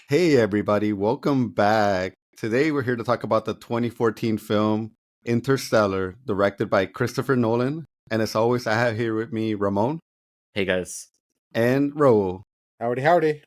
Hey, everybody, welcome back. Today, we're here to talk about the 2014 film Interstellar, directed by Christopher Nolan. And as always, I have here with me Ramon Hey guys. and Raul. Howdy, howdy.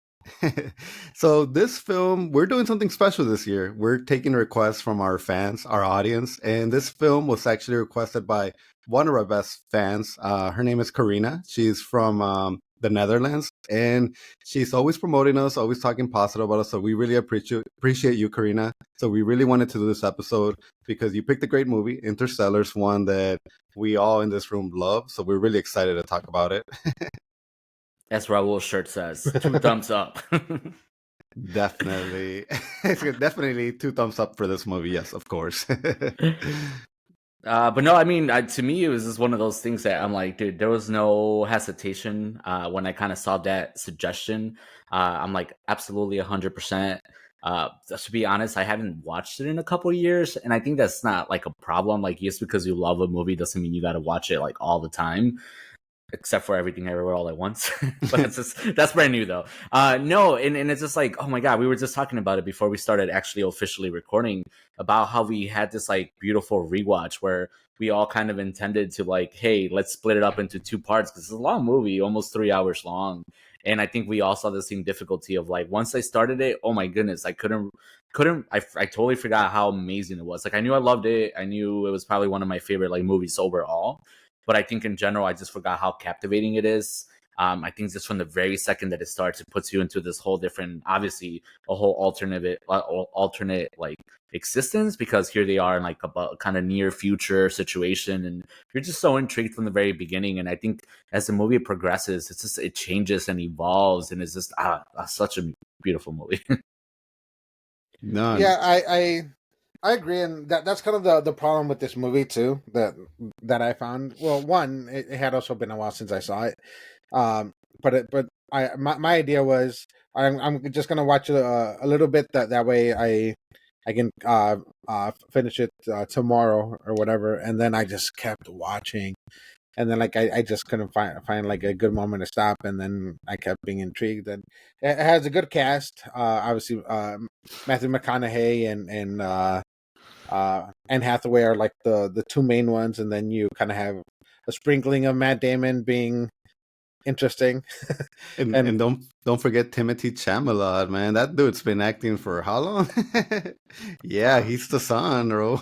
So, this film, we're doing something special this year. We're taking requests from our fans, our audience. And this film was actually requested by one of our best fans. Her name is Karina. She's from the Netherlands. And she's always promoting us, always talking positive about us. So we really appreciate you, Karina. So we really wanted to do this episode because you picked a great movie. Interstellar's one that we all in this room love. So we're really excited to talk about it. As Raul's shirt says, two thumbs up. Definitely. It's definitely two thumbs up for this movie. Yes, of course. But no, I mean, to me, it was just one of those things that I'm like, dude, there was no hesitation when I kind of saw that suggestion. I'm like, absolutely 100%. To be honest, I haven't watched it in a couple of years, and I think that's not like a problem. Like, just because you love a movie doesn't mean you got to watch it like all the time. Except for Everything Everywhere All at Once. But that's brand new though. No, and it's just like, oh my god, we were just talking about it before we started actually officially recording about how we had this like beautiful rewatch where we all kind of intended to like, hey, let's split it up into two parts because it's a long movie, almost 3 hours long. And I think we all saw the same difficulty of like once I started it, oh my goodness, I I totally forgot how amazing it was. Like I knew I loved it. I knew it was probably one of my favorite like movies overall, but I think in general, I just forgot how captivating it is. I think just from the very second that it starts, it puts you into this whole different, obviously, a whole alternate like existence because here they are in like a kind of near future situation, and you're just so intrigued from the very beginning. And I think as the movie progresses, it changes and evolves, and it's just such a beautiful movie. No. Yeah, I agree, and that's kind of the problem with this movie too. That I found. Well, one, it had also been a while since I saw it. But my idea was I'm just gonna watch it a little bit that way I can finish it tomorrow or whatever, and then I just kept watching, and then like I just couldn't find like a good moment to stop, and then I kept being intrigued, and it has a good cast. Obviously, Matthew McConaughey and Anne Hathaway are like the two main ones, and then you kind of have a sprinkling of Matt Damon being interesting. And don't forget Timothy Chalamet, man. That dude's been acting for how long? Yeah, he's the son, bro.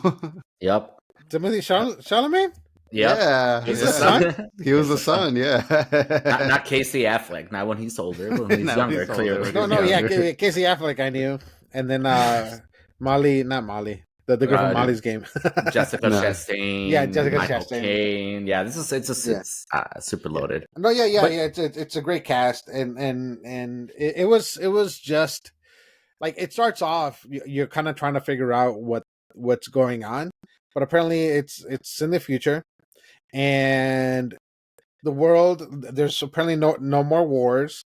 Yep. Timothy Chalamet. Yep. Yeah, He's the He's son? he was He's the the son. son. Yeah, Not Casey Affleck. Not when he's older, but when he's Now younger, he's older, clearly. when No, he's no, yeah, younger. Casey Affleck I knew, and then not Molly, the girl from Uh, Molly's Game. Jessica No, Yeah, Chastain, Jessica Michael Chastain. Caine. Yeah, Yeah, it's super yeah, loaded. no, yeah. But It's a great cast, and it was just like it starts off. You're kind of trying to figure out what's going on, but apparently it's in the future, and the world there's apparently no more wars,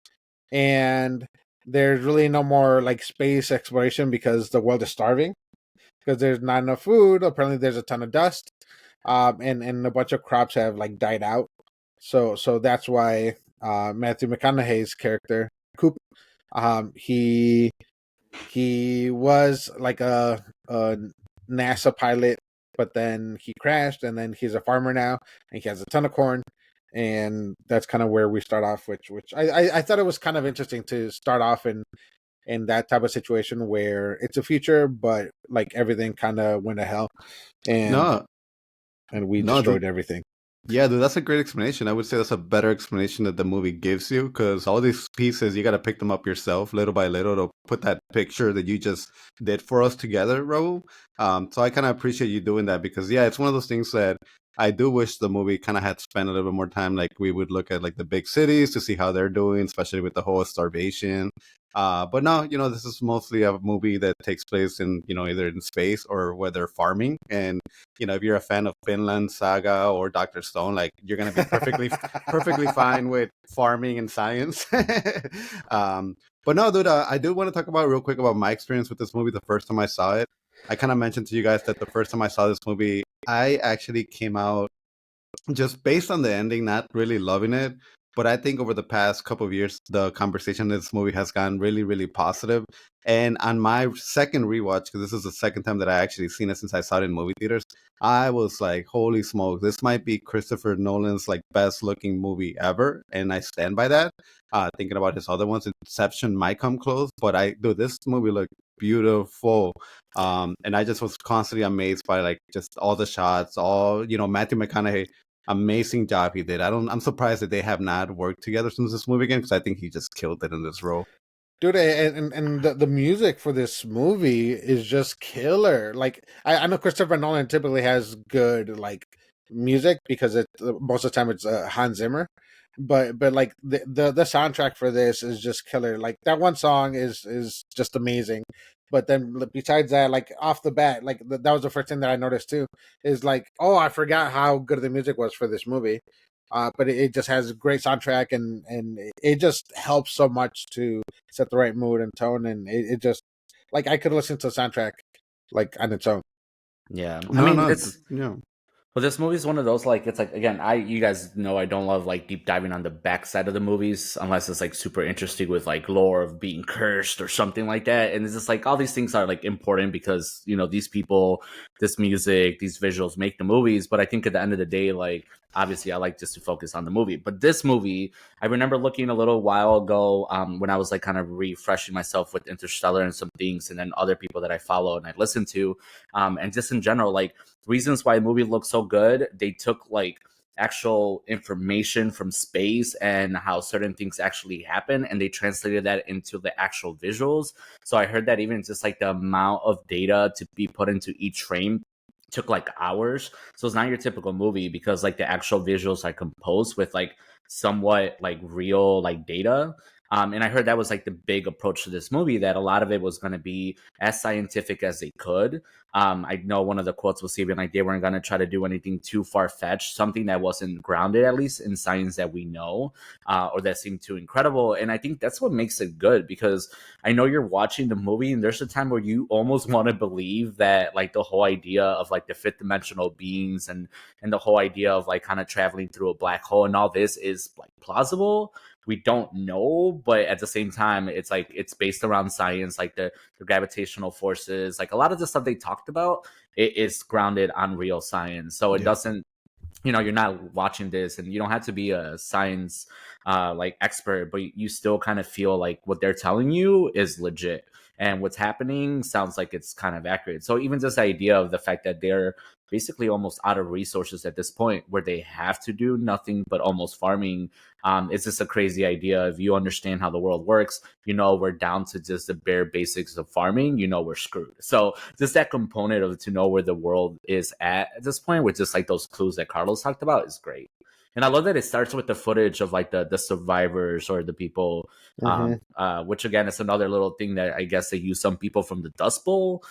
and there's really no more like space exploration because the world is starving because there's not enough food. Apparently, there's a ton of dust, and a bunch of crops have like died out. So that's why Matthew McConaughey's character Coop, he was like a NASA pilot, but then he crashed, and then he's a farmer now, and he has a ton of corn, and that's kind of where we start off. Which I thought it was kind of interesting to start off in that type of situation where it's a future, but like everything kind of went to hell, and no, and we no. destroyed everything. Yeah, dude, that's a great explanation. I would say that's a better explanation that the movie gives you because all these pieces, you got to pick them up yourself little by little to put that picture that you just did for us together, Raul. So I kind of appreciate you doing that because, yeah, it's one of those things that I do wish the movie kind of had spent a little bit more time. Like we would look at like the big cities to see how they're doing, especially with the whole starvation. But no, this is mostly a movie that takes place in, either in space or where they're farming. And if you're a fan of Finland Saga or Dr. Stone, like you're gonna be perfectly fine with farming and science. But no, dude, I do want to talk about real quick about my experience with this movie the first time I saw it. I kind of mentioned to you guys that the first time I saw this movie, I actually came out just based on the ending, not really loving it. But I think over the past couple of years, the conversation in this movie has gotten really, really positive. And on my second rewatch, because this is the second time that I actually seen it since I saw it in movie theaters, I was like, holy smoke, this might be Christopher Nolan's like best looking movie ever. And I stand by that. Thinking about his other ones, Inception might come close, but this movie looked beautiful. And I just was constantly amazed by like just all the shots, Matthew McConaughey, amazing job he did. I'm surprised that they have not worked together since this movie again, because I think he just killed it in this role. Dude, and the music for this movie is just killer. Like I know Christopher Nolan typically has good like music because most of the time it's Hans Zimmer, but like the soundtrack for this is just killer. Like that one song is just amazing. But then besides that, like off the bat, like that was the first thing that I noticed too. Is like, oh, I forgot how good the music was for this movie. But it just has a great soundtrack and it just helps so much to set the right mood and tone, and it just like I could listen to the soundtrack like on its own. Yeah, I No, mean, no, it's yeah. well, this movie is one of those like it's like again, you guys know I don't love like deep diving on the backside of the movies unless it's like super interesting with like lore of being cursed or something like that. And it's just like all these things are like important because these people, this music, these visuals make the movies. But I think at the end of the day, like obviously I like just to focus on the movie. But this movie, I remember looking a little while ago when I was like kind of refreshing myself with Interstellar and some things, and then other people that I follow and I listen to, and just in general, like reasons why the movie looks so good. They took like actual information from space and how certain things actually happen, and they translated that into the actual visuals. So I heard that even just like the amount of data to be put into each frame took like hours. So it's not your typical movie because like the actual visuals are composed with like somewhat like real like data. And I heard that was like the big approach to this movie, that a lot of it was going to be as scientific as they could. I know one of the quotes was even like they weren't going to try to do anything too far fetched, something that wasn't grounded at least in science that we know, or that seemed too incredible. And I think that's what makes it good, because I know you're watching the movie and there's a time where you almost want to believe that like the whole idea of like the fifth dimensional beings and the whole idea of like kind of traveling through a black hole and all this is like plausible. We don't know, but at the same time, it's like it's based around science, like the gravitational forces, like a lot of the stuff they talked about, it is grounded on real science. So it doesn't, you're not watching this and you don't have to be a science like expert, but you still kind of feel like what they're telling you is legit and what's happening sounds like it's kind of accurate. So even just the idea of the fact that they're basically almost out of resources at this point where they have to do nothing but almost farming, it's just a crazy idea. If you understand how the world works, we're down to just the bare basics of farming, we're screwed. So just that component of to know where the world is at this point with just like those clues that Carlos talked about is great. And I love that it starts with the footage of like the survivors or the people, which again is another little thing that I guess they use some people from the Dust Bowl,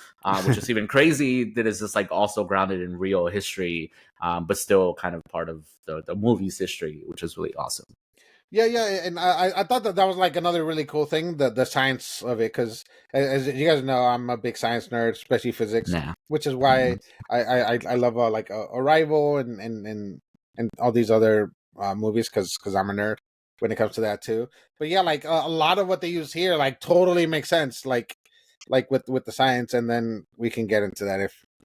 which is even crazy that is just like also grounded in real history, but still kind of part of the movie's history, which is really awesome. Yeah, and I thought that was like another really cool thing, the science of it, because as you guys know, I'm a big science nerd, especially physics, which is why I love like Arrival and all these other movies, because I'm a nerd when it comes to that too. But yeah, like a lot of what they use here, like totally makes sense, like with the science, and then we can get into that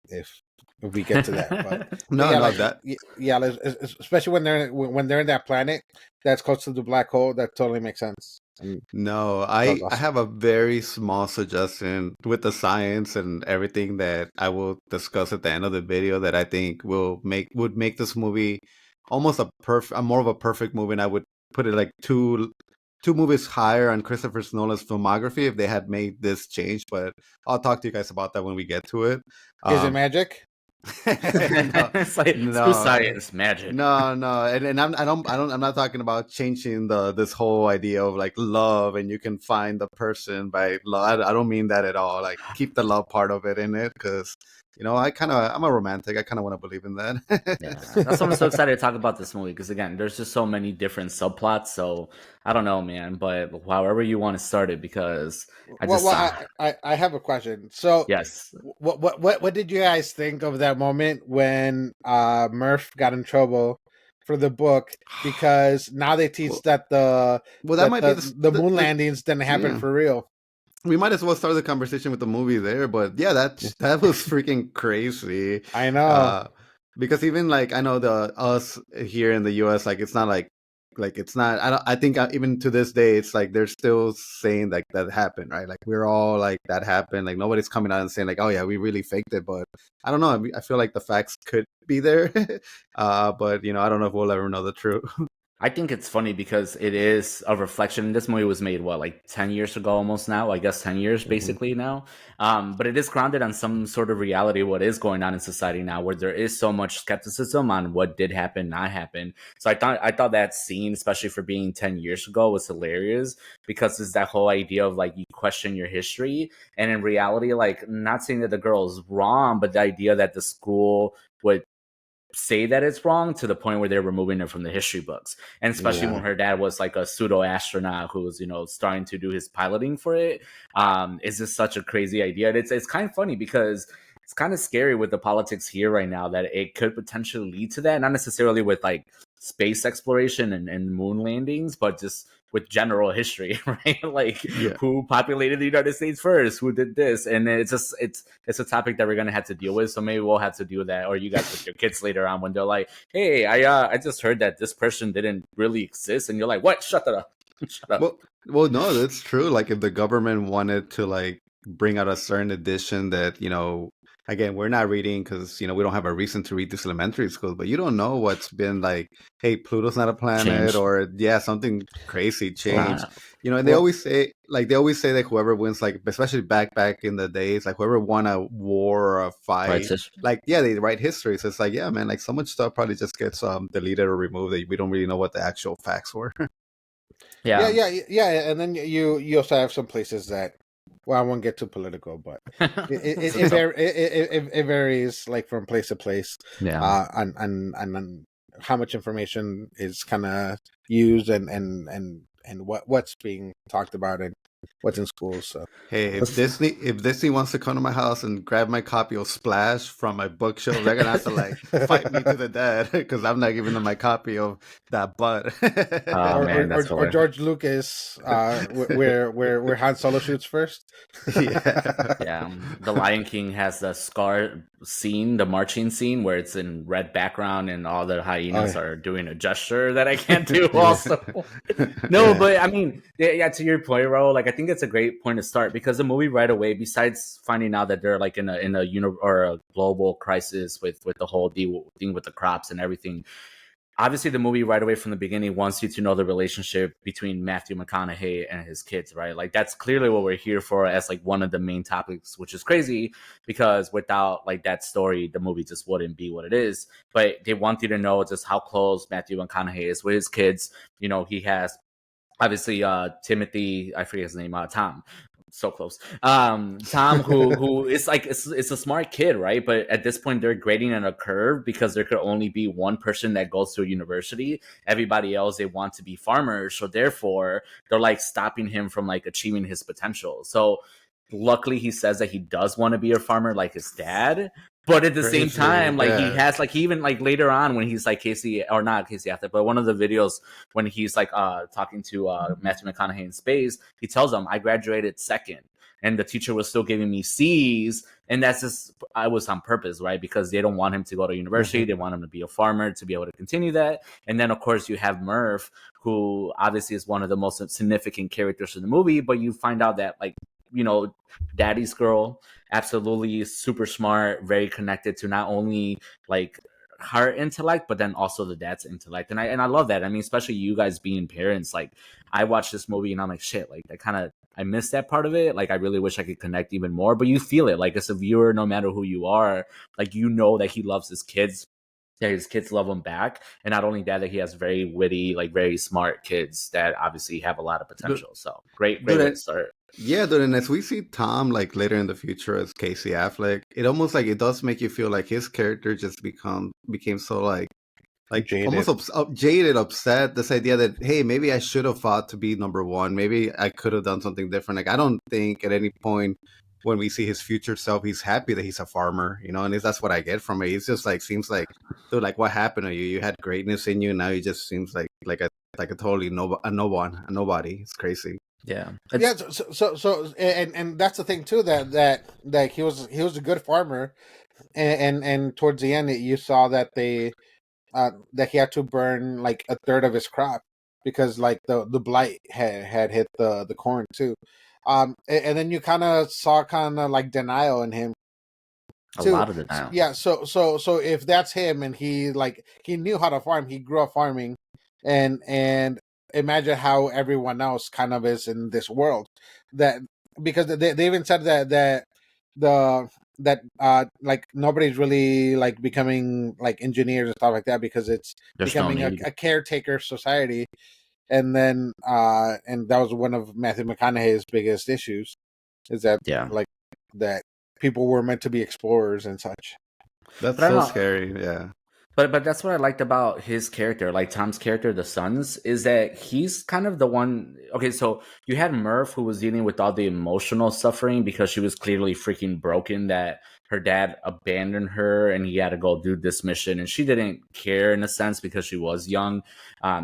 if we get to that. But No, yeah, no, like that yeah, especially when they're in that planet that's close to the black hole, that totally makes sense. And no, that was I awesome. have a very small suggestion with the science and everything that I will discuss at the end of the video that I think would make this movie almost a more of a perfect movie, and I would put it like two movies higher on Christopher Nolan's filmography if they had made this change. But I'll talk to you guys about that when we get to it. Is it Um, magic? no, It's like screw no, science, magic. no, and I'm not talking about changing this whole idea of like love and you can find the person by love. I don't mean that at all. Like keep the love part of it in it, because I'm a romantic. I kind of want to believe in that. Yeah, that's why I'm so excited to talk about this movie, because again, there's just so many different subplots. So I don't know, man, but however you want to start it, because I just I have a question. So, yes. what did you guys think of that moment when Murph got in trouble for the book because now they teach that that might be the moon landings didn't happen for real. We might as well start the conversation with the movie there, but yeah, that was freaking crazy. I know. Because even like I know us here in the U.S. like it's not like it's not. I think even to this day it's like they're still saying like that happened, right? Like we're all like that happened. Like nobody's coming out and saying like, oh yeah, we really faked it. But I don't know. I feel like the facts could be there, but I don't know if we'll ever know the truth. I think it's funny because it is a reflection. This movie was made, like 10 years ago almost now? I guess 10 years basically now. But it is grounded on some sort of reality, what is going on in society now, where there is so much skepticism on what did happen, not happen. So I thought that scene, especially for being 10 years ago, was hilarious because it's that whole idea of like you question your history. And in reality, like not saying that the girl is wrong, but the idea that the school would say that it's wrong to the point where they're removing it from the history books. And especially when her dad was like a pseudo astronaut who was, starting to do his piloting for it. It's just such a crazy idea. And it's kind of funny because it's kind of scary with the politics here right now that it could potentially lead to that. Not necessarily with like space exploration and moon landings, but just with general history, right? Like who populated the United States first, who did this, and it's a topic that we're gonna have to deal with. So maybe we'll have to deal with that, or you guys with your kids later on when they're like, "Hey, I just heard that this person didn't really exist," and you're like, "What? Shut that up." Shut up. Well, no, that's true. Like if the government wanted to like bring out a certain edition that again, we're not reading because we don't have a reason to read this elementary school, but you don't know what's been like, hey, Pluto's not a planet, Changed. or something crazy changed. And they always say that whoever wins, like especially back in the days, like whoever won a war or a fight, like they write history. So it's like, yeah, man, like so much stuff probably just gets deleted or removed that we don't really know what the actual facts were. Yeah. And then you also have some places that, well, I won't get too political, but it varies like from place to place. Yeah. On how much information is kind of used and what's being talked about and what's in schools. So hey, if Disney wants to come to my house and grab my copy of Splash from my bookshelf, they're gonna have to like fight me to the death because I'm not giving them my copy of that butt. Or George Lucas, where Han Solo shoots first. Yeah. The Lion King has the Scar scene, the marching scene, where it's in red background and all the hyenas are doing a gesture that I can't do. Also, no, but I mean, to your point, Ro, like I think it's a great point to start because the movie right away, besides finding out that they're like in a global crisis with the whole thing with the crops and everything. Obviously, the movie right away from the beginning wants you to know the relationship between Matthew McConaughey and his kids, right? Like that's clearly what we're here for as like one of the main topics, which is crazy because without like that story, the movie just wouldn't be what it is. But they want you to know just how close Matthew McConaughey is with his kids. He has obviously Timothy, I forget his name, Tom. So close. Tom, who is like it's a smart kid, right? But at this point, they're grading on a curve because there could only be one person that goes to a university. Everybody else, they want to be farmers, so therefore they're like stopping him from like achieving his potential. So luckily, he says that he does want to be a farmer like his dad. But at the same time, like he has like he even like later on when he's like Casey or not Casey after, but one of the videos when he's like talking to Matthew McConaughey in space, he tells him I graduated second and the teacher was still giving me C's, and that's just I was on purpose, right? Because they don't want him to go to university, they want him to be a farmer to be able to continue that. And then of course you have Murph, who obviously is one of the most significant characters in the movie, but you find out that like daddy's girl, absolutely super smart, very connected to not only like her intellect, but then also the dad's intellect. And I love that. I mean, especially you guys being parents, like I watched this movie and I'm like, shit, like I missed that part of it. Like I really wish I could connect even more, but you feel it like as a viewer, no matter who you are, like that he loves his kids. Yeah, his kids love him back, and not only that he has very witty, like very smart kids that obviously have a lot of potential. So great way to start. Yeah, dude, and as we see Tom like later in the future as Casey Affleck, it almost like it does make you feel like his character just became so like jaded. Almost jaded, upset. This idea that hey, maybe I should have fought to be number one. Maybe I could have done something different. Like I don't think at any point when we see his future self, he's happy that he's a farmer, and that's what I get from it. He's just like seems like, dude, like what happened to you? You had greatness in you, now you just seems like a totally a nobody. It's crazy. Yeah, Yeah, and that's the thing too, that he was a good farmer, and towards the end you saw that he had to burn like a third of his crop because like the blight had hit the corn too. And then you kind of saw kind of like denial in him a too. lot of the time. Yeah, so if that's him and he knew how to farm, he grew up farming, and imagine how everyone else kind of is in this world, that because they even said the like nobody's really like becoming like engineers and stuff like that because it's There's no becoming need. a caretaker society. And then and that was one of Matthew McConaughey's biggest issues, is that Yeah, like that people were meant to be explorers and such. That's but I don't so know. scary. Yeah. But that's what I liked about his character, like Tom's character, the sons, is that he's kind of the one. Okay, so you had Murph, who was dealing with all the emotional suffering because she was clearly freaking broken, that her dad abandoned her and he had to go do this mission, and she didn't care in a sense because she was young.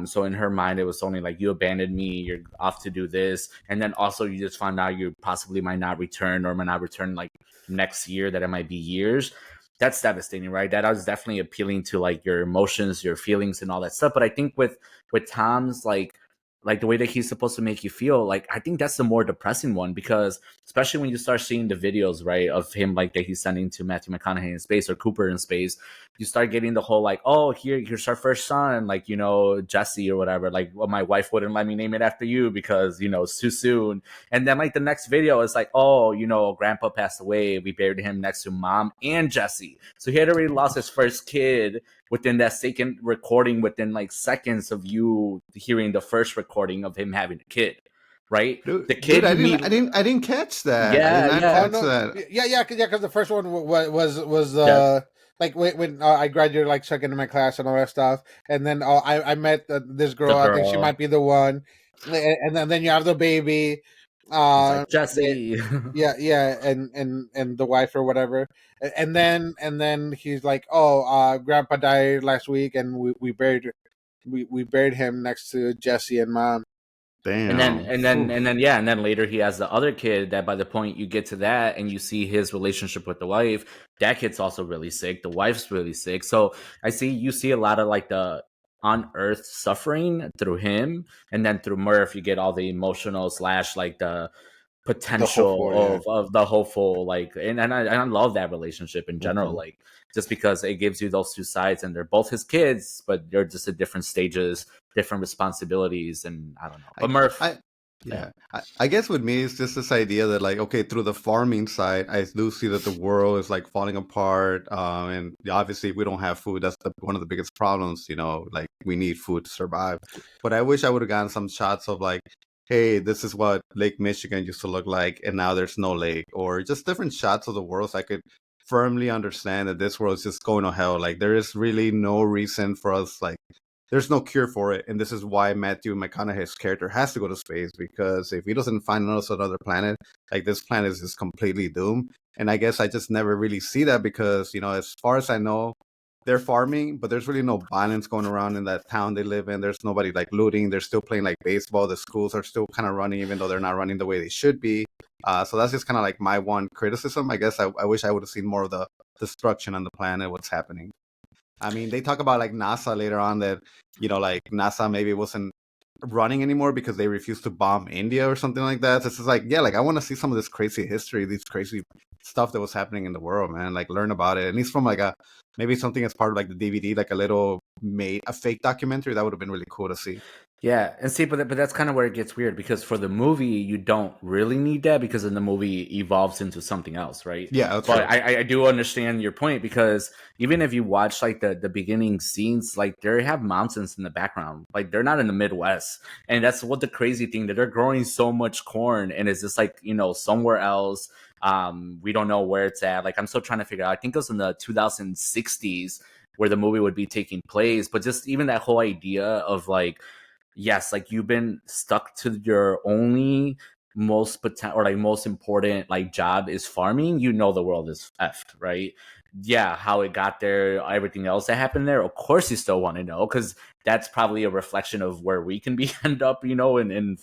So in her mind, it was only like, you abandoned me, you're off to do this, and then also you just found out you possibly might not return, or might not return like next year, that it might be years. That's devastating, right? That was definitely appealing to like your emotions, your feelings, and all that stuff. But I think with Tom's like the way that he's supposed to make you feel, like I think that's the more depressing one, because especially when you start seeing the videos, right, of him like that he's sending to Matthew McConaughey in space, or Cooper in space, you start getting the whole like, oh, here's our first son, like, Jesse or whatever, like, well, my wife wouldn't let me name it after you because it's too soon. And then like the next video is like, oh, grandpa passed away, we buried him next to mom and Jesse, so he had already lost his first kid within that second recording, within like seconds of you hearing the first recording of him having a kid, right? Dude, The kid I you didn't, meet, I didn't catch that. I did yeah, not yeah, Oh catch no, that. because the first one was yeah, like when I graduated like second in my class and all that stuff, and then I met this the girl. I think she girl. might be the one, and then you have the baby. He's like, The, Jesse. yeah, and the wife or whatever, and then he's like, oh, grandpa died last week, and we buried him next to Jesse and mom. And then Damn. and then Phew. and then yeah, and then later he has the other kid, that by the point you get to that and you see his relationship with the wife, that kid's also really sick. The wife's really sick. So you see a lot of like the unearthed suffering through him, and then through Murph you get all the emotional slash like the The hopeful, yeah. potential of the hopeful, like, and I love that relationship in general, Mhm. like, just because it gives you those two sides, and they're both his kids, but they're just at different stages, different responsibilities, and I don't know. But I, Murph, I, yeah, yeah. I guess with me, it's just this idea that, like, okay, through the farming side, I do see that the world is like falling apart. And obviously, we don't have food. That's one of the biggest problems. Like we need food to survive. But I wish I would have gotten some shots of like, hey, this is what Lake Michigan used to look like, and now there's no lake, or just different shots of the world, so I could firmly understand that this world is just going to hell. Like there is really no reason for us, like there's no cure for it, and this is why Matthew McConaughey's character has to go to space, because if he doesn't find us another planet, like this planet is just completely doomed. And I guess I just never really see that because as far as I know, they're farming, but there's really no violence going around in that town they live in. There's nobody like looting. They're still playing like baseball. The schools are still kind of running, even though they're not running the way they should be. So that's just kind of like my one criticism. I guess I wish I would have seen more of the destruction on the planet, what's happening. I mean, they talk about like NASA later on that, like NASA maybe wasn't running anymore because they refused to bomb India or something like that. So it's just like, yeah, like I want to see some of this crazy history, these crazy stuff that was happening in the world, man. Like learn about it. And it's from like maybe something as part of like the DVD, like a fake documentary. That would have been really cool to see. yeah, and see, but that's kind of where it gets weird, because for the movie you don't really need that, because then the movie evolves into something else, right? Yeah, that's But true. I do understand your point, because even if you watch like the beginning scenes, like they have mountains in the background, like they're not in the Midwest, and that's what the crazy thing, that they're growing so much corn, and it's just like somewhere else. We don't know where it's at. Like I'm still trying to figure out. I think it was in the 2060s where the movie would be taking place, but just even that whole idea of like, yes, like you've been stuck to your only most or like most important like job is farming, you know the world is effed, right? Yeah, how it got there, everything else that happened there, of course you still want to know, because that's probably a reflection of where we can be end up, in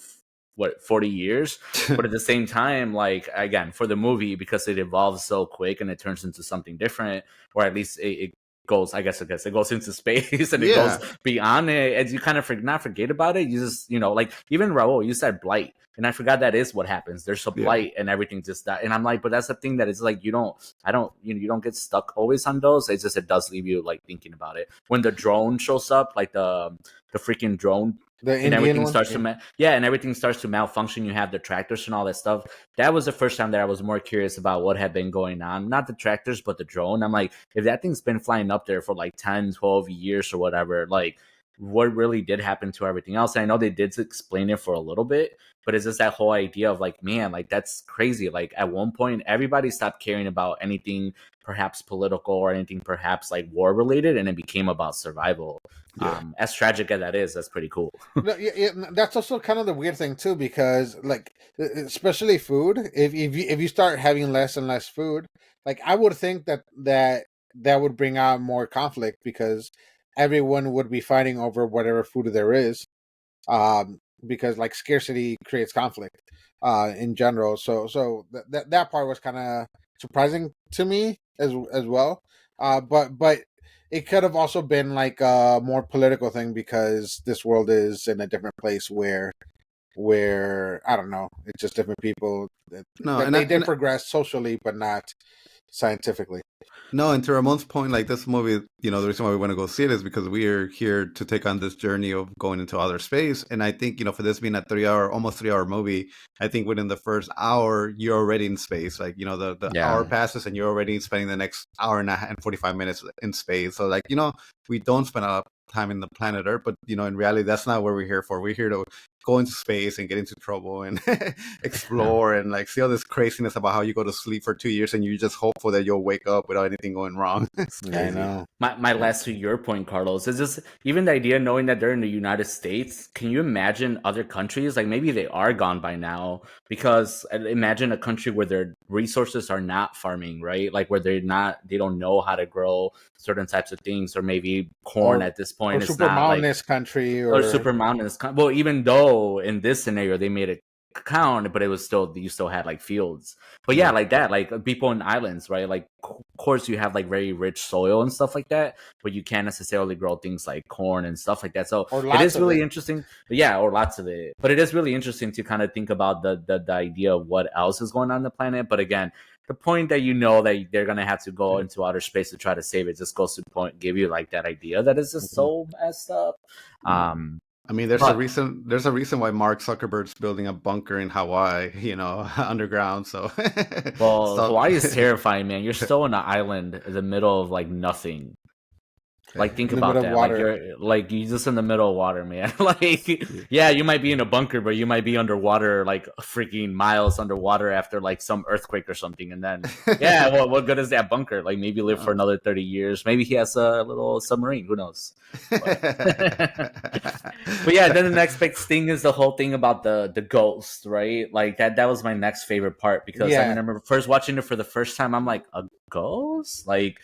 what 40 years. But at the same time, like, again, for the movie, because it evolves so quick and it turns into something different, or at least it goes, I guess it goes into space and it goes Yeah, beyond it, and you kind of not forget about it. You just, like, even Raul, you said blight, and I forgot that is what happens. There's a yeah, blight and everything just that, and I'm like, but that's the thing, that it's like, I don't, you don't get stuck always on those. It's just, it does leave you like thinking about it when the drone shows up, like the freaking drone, The and Indian everything one. starts to and everything starts to malfunction. You have the tractors and all that stuff. That was the first time that I was more curious about what had been going on, not the tractors but the drone. I'm like, if that thing's been flying up there for like 10, 12 years or whatever, like, what really did happen to everything else? And I know they did explain it for a little bit, but it's just that whole idea of like, man, like, that's crazy. Like, at one point everybody stopped caring about anything perhaps political or anything perhaps like war related, and it became about survival. yeah. As tragic as that is, that's pretty cool. No, yeah, that's also kind of the weird thing too, because like, especially food. If you start having less and less food, like, I would think that would bring out more conflict, because everyone would be fighting over whatever food there is. Because like scarcity creates conflict, in general. So that part was kind of surprising to me as well. But it could have also been like a more political thing, because this world is in a different place where I don't know, it's just different people No, that they did progress socially, but not scientifically. no, and to Ramon's point, like this movie, the reason why we want to go see it is because we are here to take on this journey of going into outer space. And I think, for this being a 3 hour, almost 3 hour movie, I think within the first hour, you're already in space. Like, the hour Yeah. passes and you're already spending the next hour and 45 minutes in space. So, like, we don't spend a lot of time in the planet Earth, but, in reality, that's not what we're here for. We're here to go into space and get into trouble and explore and like see all this craziness about how you go to sleep for 2 years and you just hopeful that you'll wake up without anything going wrong. It's Yeah, I crazy. know. My last to your point, Carlos, is just even the idea knowing that they're in the United States. Can you imagine other countries? Like, maybe they are gone by now, because imagine a country where their resources are not farming, right? Like, where they don't know how to grow certain types of things, or maybe corn Or at this point is super not like, mountainous country, or or super mountainous. Well, even though in this scenario they made it count, but it was still, you still had like fields. But yeah, Yeah. like that, like people in islands, right? Like, of course you have like very rich soil and stuff like that, but you can't necessarily grow things like corn and stuff like that. So it lots is of really it. interesting. But yeah, or lots of it. But it is really interesting to kind of think about the idea of what else is going on the planet. But again, the point that that they're gonna have to go into outer space to try to save it just goes to point give you like that idea that is just so messed up. I mean, there's a But reason. There's a reason why Mark Zuckerberg's building a bunker in Hawaii, underground. So, well, stop. Hawaii is terrifying, man. You're still in an island in the middle of like nothing. Like, think in the about middle of that. Like, water. you're just in the middle of water, man. Like, yeah, you might be in a bunker, but you might be underwater, like freaking miles underwater after like some earthquake or something. And then, yeah, well, what good is that bunker? Like, maybe live for another 30 years. Maybe he has a little submarine. Who knows? But, but yeah, then the next big thing is the whole thing about the ghost, right? Like, that was my next favorite part, because I Yeah. remember first watching it for the first time. I'm like, a ghost? Like,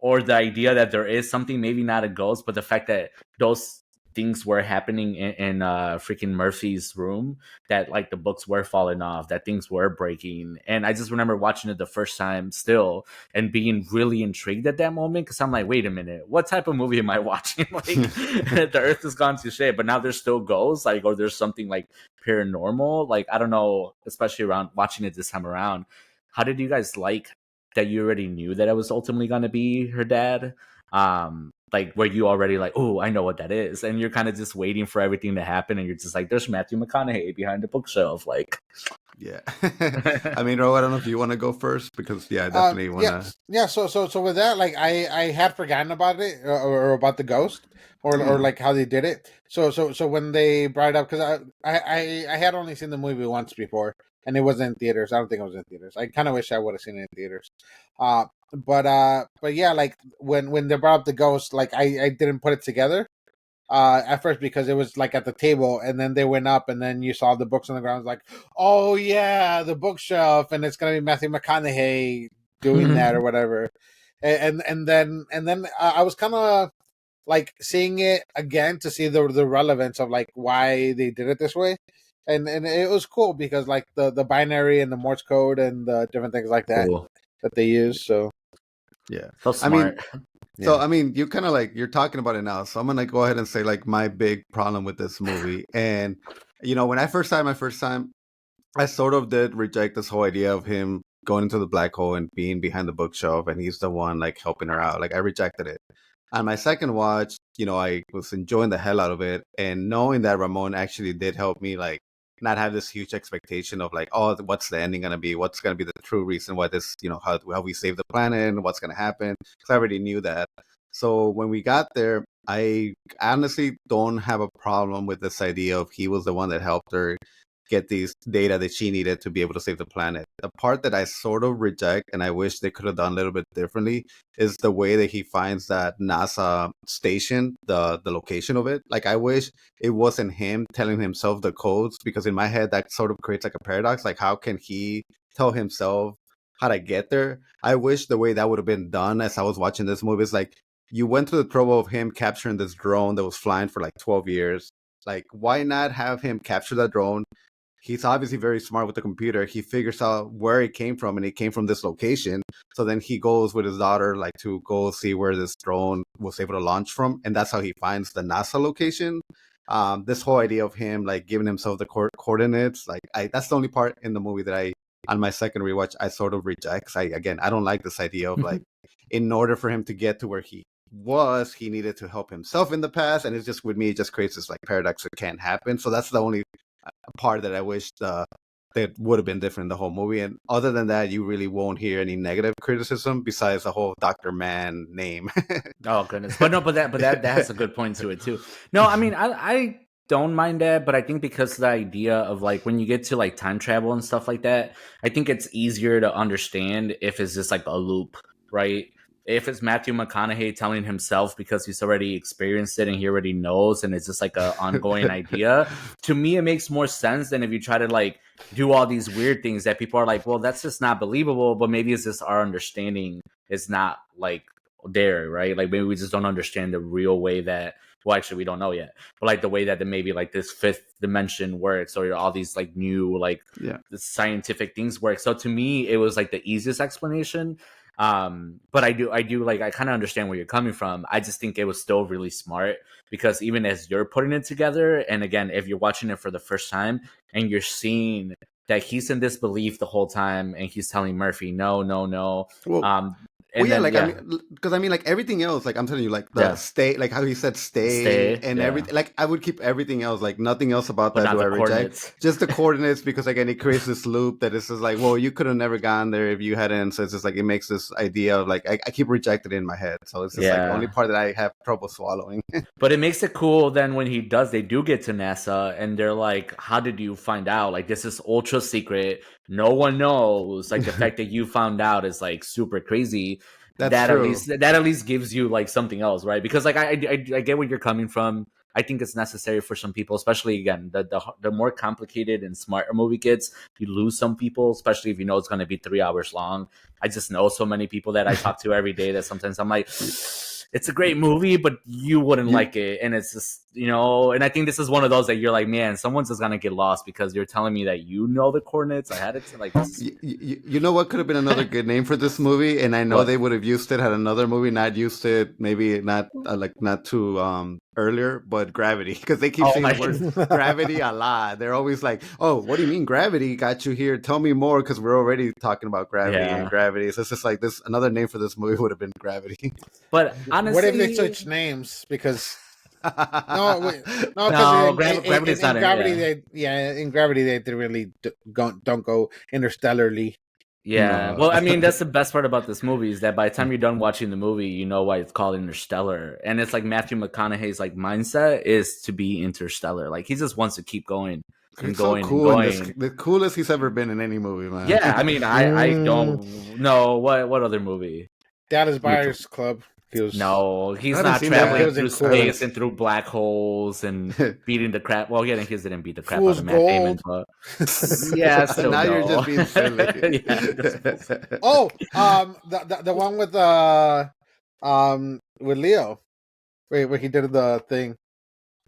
or the idea that there is something, maybe not a ghost, but the fact that those things were happening in freaking Murphy's room, that like the books were falling off, that things were breaking. And I just remember watching it the first time still and being really intrigued at that moment, because I'm like, wait a minute, what type of movie am I watching? Like, the earth has gone to shit, but now there's still ghosts, like, or there's something like paranormal. Like, I don't know, especially around watching it this time around. How did you guys like that you already knew that it was ultimately going to be her dad? Like, where you already like, oh, I know what that is, and you're kind of just waiting for everything to happen, and you're just like, there's Matthew McConaughey behind the bookshelf, like. Yeah. I mean, Ro, I don't know if you want to go first, because I definitely want to. Yeah. So with that, like, I had forgotten about it, or about the ghost, or like how they did it. So when they brought it up, because I had only seen the movie once before, and it wasn't in theaters. I don't think it was in theaters. I kind of wish I would have seen it in theaters. But yeah, like when they brought up the ghost, like I didn't put it together. at first because it was like at the table, and then they went up, and then you saw the books on the ground. Like, oh yeah, the bookshelf, and it's gonna be Matthew McConaughey doing that or whatever. And then I was kind of like seeing it again to see the relevance of like why they did it this way, and it was cool because like the binary and the Morse code and the different things like that Cool. that they use. So Yeah. So I mean, smart. so Yeah. I mean, you kind of like you're talking about it now, so I'm gonna go ahead and say like my big problem with this movie. And when I first saw it my first time, I sort of did reject this whole idea of him going into the black hole and being behind the bookshelf, and he's the one like helping her out. Like I rejected it. On my second watch, I was enjoying the hell out of it, and knowing that Ramon actually did help me like not have this huge expectation of like, oh, what's the ending gonna be? What's gonna be the true reason why this, how we save the planet and what's gonna happen? Because I already knew that. So when we got there, I honestly don't have a problem with this idea of he was the one that helped her get these data that she needed to be able to save the planet. The part that I sort of reject and I wish they could have done a little bit differently is the way that he finds that NASA station, the location of it. Like I wish it wasn't him telling himself the codes, because in my head that sort of creates like a paradox. Like how can he tell himself how to get there? I wish the way that would have been done as I was watching this movie is like you went through the trouble of him capturing this drone that was flying for like 12 years. Like, why not have him capture that drone? He's obviously very smart with the computer. He figures out where it came from, and it came from this location. So then he goes with his daughter, like to go see where this drone was able to launch from, and that's how he finds the NASA location. This whole idea of him like giving himself the coordinates, like that's the only part in the movie that on my second rewatch, I sort of reject. 'Cause I don't like this idea of like, in order for him to get to where he was, he needed to help himself in the past, and it's just with me, it just creates this like paradox that can't happen. So that's the only part that I wish that would have been different in the whole movie. And other than that, you really won't hear any negative criticism besides the whole Dr. Man name. Oh goodness, but that has a good point to it too. No, I mean I don't mind that, but I think because the idea of like when you get to like time travel and stuff like that, I think it's easier to understand if it's just like a loop, right? If it's Matthew McConaughey telling himself because he's already experienced it and he already knows, and it's just like an ongoing idea. To me, it makes more sense than if you try to like do all these weird things that people are like, well, that's just not believable. But maybe it's just our understanding is not like there, right? Like maybe we just don't understand the real way that, well, actually we don't know yet, but like the way that maybe like this fifth dimension works, or all these like new like Yeah. the scientific things work. So to me it was like the easiest explanation. But I do like, I kind of understand where you're coming from. I just think it was still really smart, because even as you're putting it together, and again, if you're watching it for the first time and you're seeing that he's in disbelief the whole time and he's telling Murphy no, no, no. Well, And yeah, then, like I mean, because I mean, like everything else, like I'm telling you, like the stay, like how he said stay, and everything. Like I would keep everything else, like nothing else about but that not do I the reject. coordinates. Just the coordinates, because again, it creates this loop that is just like, well, you could have never gone there if you hadn't. So it's just like it makes this idea of like I keep rejecting it in my head. So it's just like the only part that I have trouble swallowing. But it makes it cool then when they do get to NASA and they're like, how did you find out? Like, this is ultra secret. No one knows. Like, the fact that you found out is like super crazy. That's true. That at least gives you like something else, right? Because like I get where you're coming from. I think it's necessary for some people, especially again the more complicated and smarter a movie gets, you lose some people, especially if you know it's going to be 3 hours long. I just know so many people that I talk to every day that sometimes I'm like, it's a great movie, but you wouldn't like it, and it's just, and I think this is one of those that you're like, man, someone's just gonna get lost because you're telling me that you know the coordinates. I had it to like this. You know what could have been another good name for this movie, and I know they would have used it had another movie not used it, maybe not not too earlier, but Gravity, because they keep saying the word gravity a lot. They're always like, oh, what do you mean gravity got you here? Tell me more, because we're already talking about gravity and gravity. So it's just like this, another name for this movie would have been Gravity. But honestly, what if they switch names? Because gravity's in Gravity, in Gravity they really don't go interstellarly. Yeah, well, I mean, that's the best part about this movie is that by the time you're done watching the movie, you know why it's called Interstellar, and it's like Matthew McConaughey's like mindset is to be interstellar. Like he just wants to keep going and going and going. The coolest he's ever been in any movie, man. Yeah, I mean, I don't know what other movie. Dallas Buyers Club. He was No, he's I haven't not seen traveling that. through It was in space Clueless. and through black holes and beating the crap. Well, yeah, his didn't beat the crap Fool's out of Matt Damon, gold. but yeah, still Now you're no. just being silly. Yeah, that's fool's. Oh, the one with Leo, where he did the thing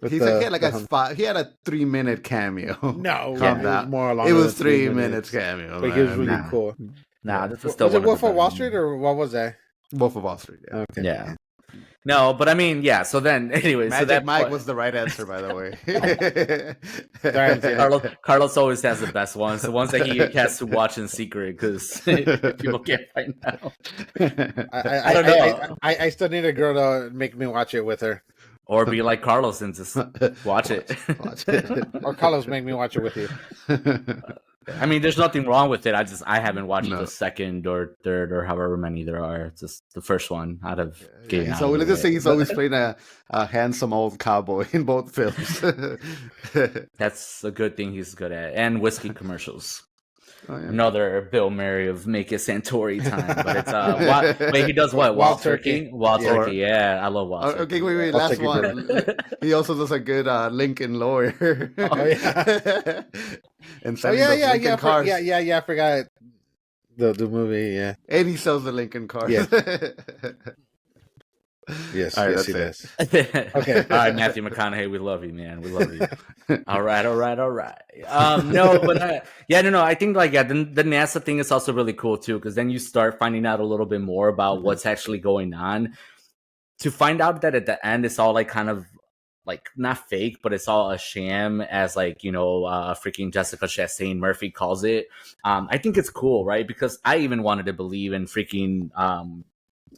with He said he had he had a 3-minute cameo. No, Calm it was down. more It longer was than 3 3 minutes. minutes cameo, But he was man. really Nah. cool. Nah, this was still Was it one of the Wolf of better Wall ones. Street or what was that? Wolf of Wall Street. Yeah. Okay. Yeah. No, but I mean, yeah. So then, anyway, Magic so that Mike was the right answer, by the Thanks, way. yeah. Carlos always has the best ones, the ones that he has to watch in secret because people can't find out. I don't know. I still need a girl to make me watch it with her, Or be like Carlos and just watch it. Watch it. or Carlos make me watch it with you. I mean, there's nothing wrong with it. I haven't watched No. the second or third or however many there are. It's just the first one out of getting out So of let's the just say way. he's always playing a handsome old cowboy in both films. That's a good thing he's good at. And whiskey commercials. Oh, yeah. Another Bill Murray of Make It Santori time, but it's wait, he does what? Wild Wild Turkey? Wild Yeah. Turkey, yeah, I love Wild Turkey. Okay, wait, I'll last take your one. He also does a good Lincoln lawyer. Oh, yeah. And Oh selling yeah, those yeah, Lincoln yeah, cars. I forgot the movie. Yeah, And he sells the Lincoln cars. Yeah. yes, All right, yes, he that's does. Okay. All right, Matthew McConaughey, we love you, man. We love you. All right. No, but I think like the NASA thing is also really cool too, because then you start finding out a little bit more about what's actually going on. To find out that at the end it's all like kind of like not fake, but it's all a sham, as like freaking Jessica Chastain Murphy calls it. I think it's cool, right? Because I even wanted to believe in freaking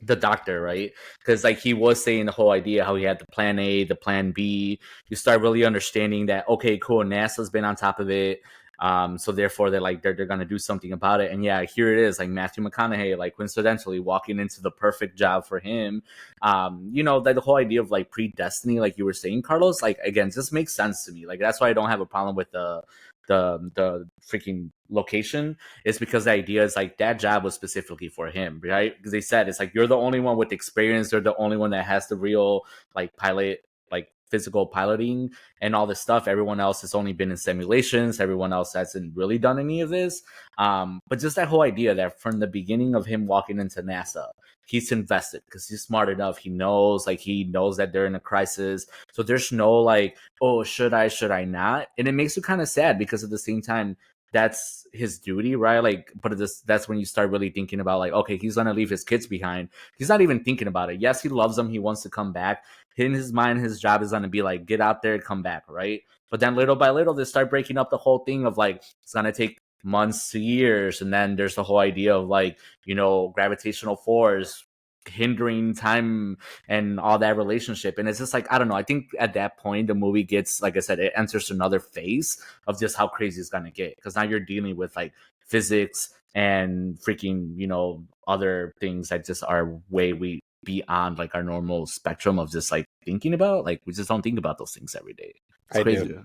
the doctor, right? Because like he was saying the whole idea how he had the plan A, the plan B. You start really understanding that, okay, cool, NASA's been on top of it. So therefore they're gonna do something about it. And yeah, here it is, like Matthew McConaughey, like coincidentally walking into the perfect job for him. That the whole idea of like predestiny, like you were saying, Carlos, like again, just makes sense to me. Like that's why I don't have a problem with the freaking location. Is because the idea is like that job was specifically for him, right? Because they said it's like you're the only one with experience, you're the only one that has the real like pilot, like physical piloting and all this stuff. Everyone else has only been in simulations, everyone else hasn't really done any of this. But just that whole idea that from the beginning of him walking into NASA, he's invested because he's smart enough. He knows that they're in a crisis. So there's no like, oh, should I not? And it makes you kind of sad because at the same time, that's his duty, right? Like, but that's when you start really thinking about like, okay, he's gonna leave his kids behind. He's not even thinking about it. Yes, he loves them. He wants to come back. In his mind, his job is gonna be like, get out there, come back, right? But then little by little, they start breaking up the whole thing of like, it's gonna take months to years, and then there's the whole idea of like, gravitational force hindering time and all that relationship. And it's just like, I don't know, I think at that point the movie gets, like I said, it enters another phase of just how crazy it's gonna get, because now you're dealing with like physics and freaking other things that just are way beyond like our normal spectrum of just like thinking about. Like we just don't think about those things every day. It's crazy. do.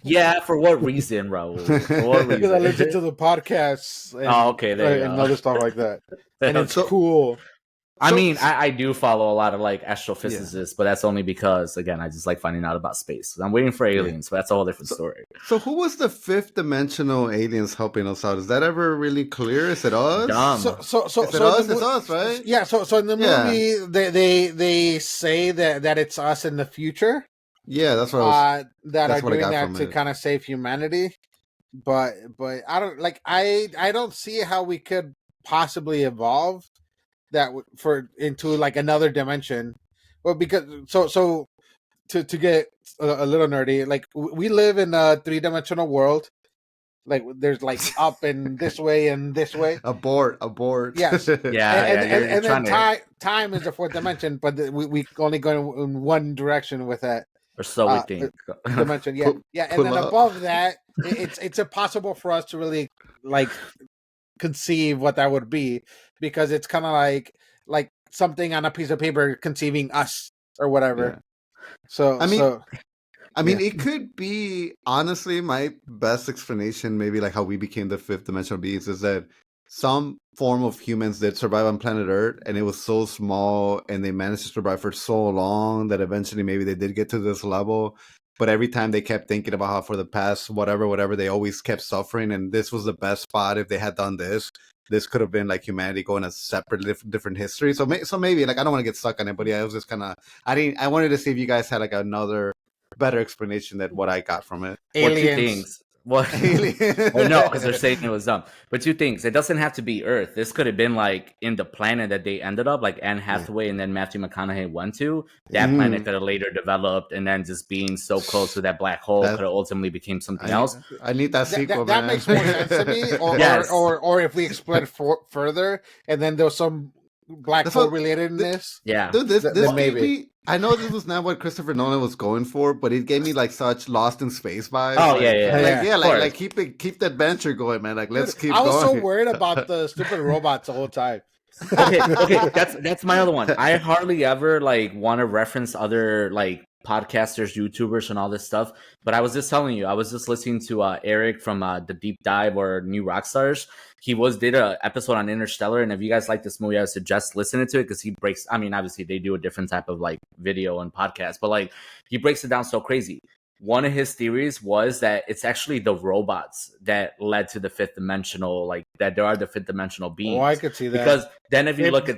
Yeah, for what reason, Raul? For what reason? Because I listen to the podcasts and, okay, there you and go. other stuff like that, and it's So- cool. I mean, I do follow a lot of like astrophysicists, but that's only because, again, I just like finding out about space. I'm waiting for aliens, but that's a whole different story. So who was the fifth dimensional aliens helping us out? Is that ever really clear? Is it us? Dumb. So Is it us? It's us, right? Yeah. So in the Yeah. movie, they say that it's us in the future. Yeah, that's what I was. That that's are what I doing got that from to it. kind of save humanity. But I don't like I don't see how we could possibly evolve into like another dimension. Well, because so to get a little nerdy, like we live in a 3-dimensional world. Like there's like up and this way and this way. Abort. Yes. Yeah, and then time is the 4th dimension, but we only go in one direction with that or so we think. dimension. Yeah, and then pull up. above that, it's impossible for us to really like conceive what that would be, because it's kind of like something on a piece of paper conceiving us or whatever. Yeah. So I mean, it could be, honestly, my best explanation, maybe like how we became the 5th dimensional beings, is that some form of humans did survive on planet Earth, and it was so small, and they managed to survive for so long that eventually maybe they did get to this level. But every time they kept thinking about how for the past whatever, they always kept suffering, and this was the best spot if they had done this. This could have been like humanity going a separate, different history. So, so maybe like I don't want to get stuck on it, but yeah, it was just kind of I wanted to see if you guys had like another better explanation than what I got from it. What two Aliens. things? Well, well, no, because they're saying it was dumb. But two things. It doesn't have to be Earth. This could have been like in the planet that they ended up, like Anne Hathaway and then Matthew McConaughey went to. That planet could have later developed, and then just being so close to that black hole could have ultimately became something else. I need that sequel, that man. makes more sense to me. Or, Yes. or if we explain further, and then there was some black hole related in this. Yeah. Dude, this maybe. I know this was not what Christopher Nolan was going for, but it gave me like such Lost in Space vibes. Oh, like, yeah. like keep the adventure going, man. Like let's keep I was going. so worried about the stupid robots the whole time. Okay, that's my other one. I hardly ever like want to reference other like podcasters, YouTubers, and all this stuff. But I was just telling you, I was just listening to Eric from the Deep Dive or New Rockstars. He did an episode on Interstellar, and if you guys like this movie, I would suggest listening to it because he breaks. I mean, obviously they do a different type of like video and podcast, but like he breaks it down so crazy. One of his theories was that it's actually the robots that led to the fifth dimensional, like that there are the fifth dimensional beings. Oh, I could see that. Because then if you look at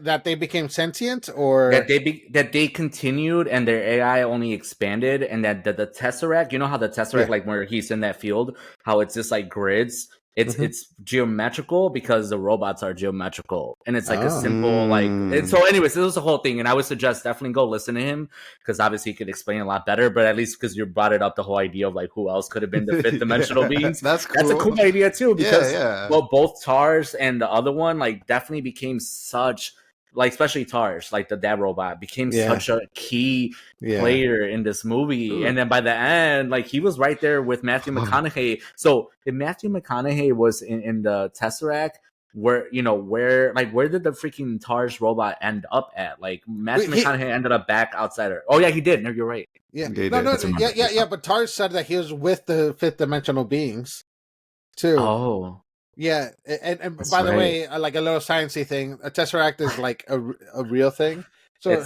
that they became sentient, or that they continued and their AI only expanded, and that the Tesseract, you know how the Tesseract, like where he's in that field, how it's just like grids. It's geometrical because the robots are geometrical, and it's like a simple like. And so, anyways, this was the whole thing, and I would suggest definitely go listen to him because obviously he could explain it a lot better. But at least because you brought it up, the whole idea of like who else could have been the fifth dimensional beings. That's cool. That's a cool idea too because well, both TARS and the other one like definitely became such. Like especially TARS, like the dad robot, became such a key player in this movie, and then by the end, like he was right there with Matthew McConaughey. So if Matthew McConaughey was in the Tesseract, where did the freaking TARS robot end up at? Like Matthew McConaughey ended up back outside her. Oh yeah, he did. No, you're right. Yeah, But TARS said that he was with the fifth dimensional beings too. Oh. Yeah, and by the way, like a little sciencey thing, a Tesseract is like a real thing. So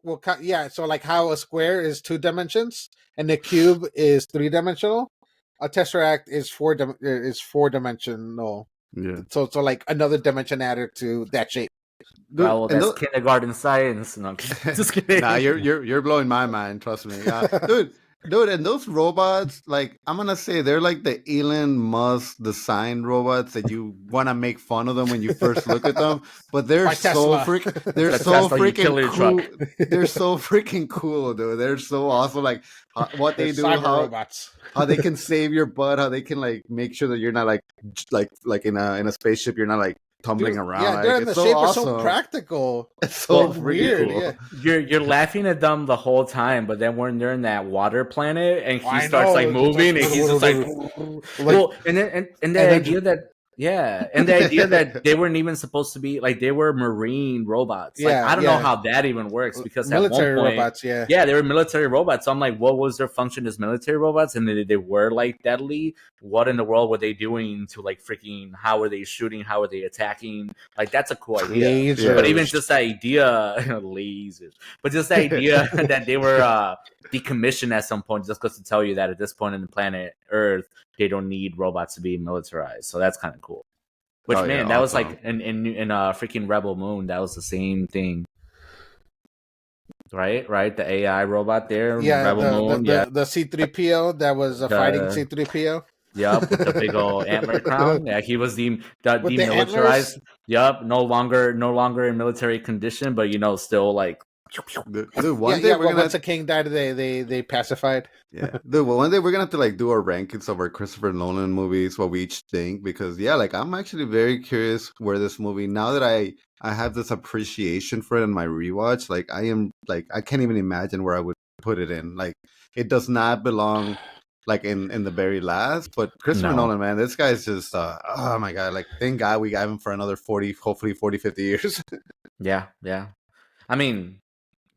so like how a square is 2 dimensions and the cube is 3-dimensional, a Tesseract is 4-dimensional. Yeah. So like another dimension added to that shape. Well, that's kindergarten science. No, just kidding. Nah, you're blowing my mind. Trust me, dude, and those robots, like I'm gonna say, they're like the Elon Musk design robots that you want to make fun of them when you first look at them, but they're so freaking cool. They're so freaking cool, dude. They're so awesome. Like what they do, how they can save your butt, how they can like make sure that you're not like in a spaceship, you're not like tumbling around. Yeah, they're in the shape are so practical. It's so weird. Cool. Yeah. You're laughing at them the whole time, but then when they're in that water planet and he starts like moving, and he's just like, well, and the idea that they weren't even supposed to be like they were marine robots. Like I don't know how that even works because military at one point, robots, they were military robots. So I'm like, what was their function as military robots? And they were like deadly. What in the world were they doing to like freaking? How were they shooting? How were they attacking? Like that's a cool idea. Lasers. But even just the idea, lasers. But just the idea that they were decommissioned at some point, just goes to tell you that at this point in the planet Earth, they don't need robots to be militarized. So that's kind of cool. Which that was like in freaking Rebel Moon. That was the same thing. Right. The AI robot there. Rebel Moon. The C-3PO that was fighting C-3PO. Yep, with the big old antler crown. Yeah, he was demilitarized. Yep, no longer in military condition, but still like. Dude, one day once the king died, they pacified. Yeah, dude. Well, one day we're gonna have to like do our rankings of our Christopher Nolan movies, what we each think, because like I'm actually very curious where this movie. Now that I have this appreciation for it in my rewatch, like I am like I can't even imagine where I would put it in. Like it does not belong. Like in the very last, but Christopher Nolan, man, this guy's just oh my god, like thank God we got him for another 40, hopefully 40, 50 years. Yeah. I mean,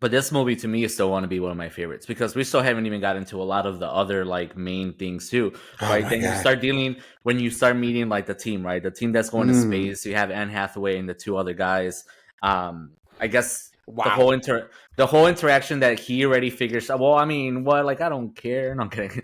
But this movie to me is still want to be one of my favorites because we still haven't even got into a lot of the other like main things too, Oh right? my Then you God. start dealing when you start meeting like the team, right? The team that's going to space. You have Anne Hathaway and the two other guys. I guess the Wow. the whole interaction that he already figures out. Well, I mean, what like I don't care. No, I'm kidding.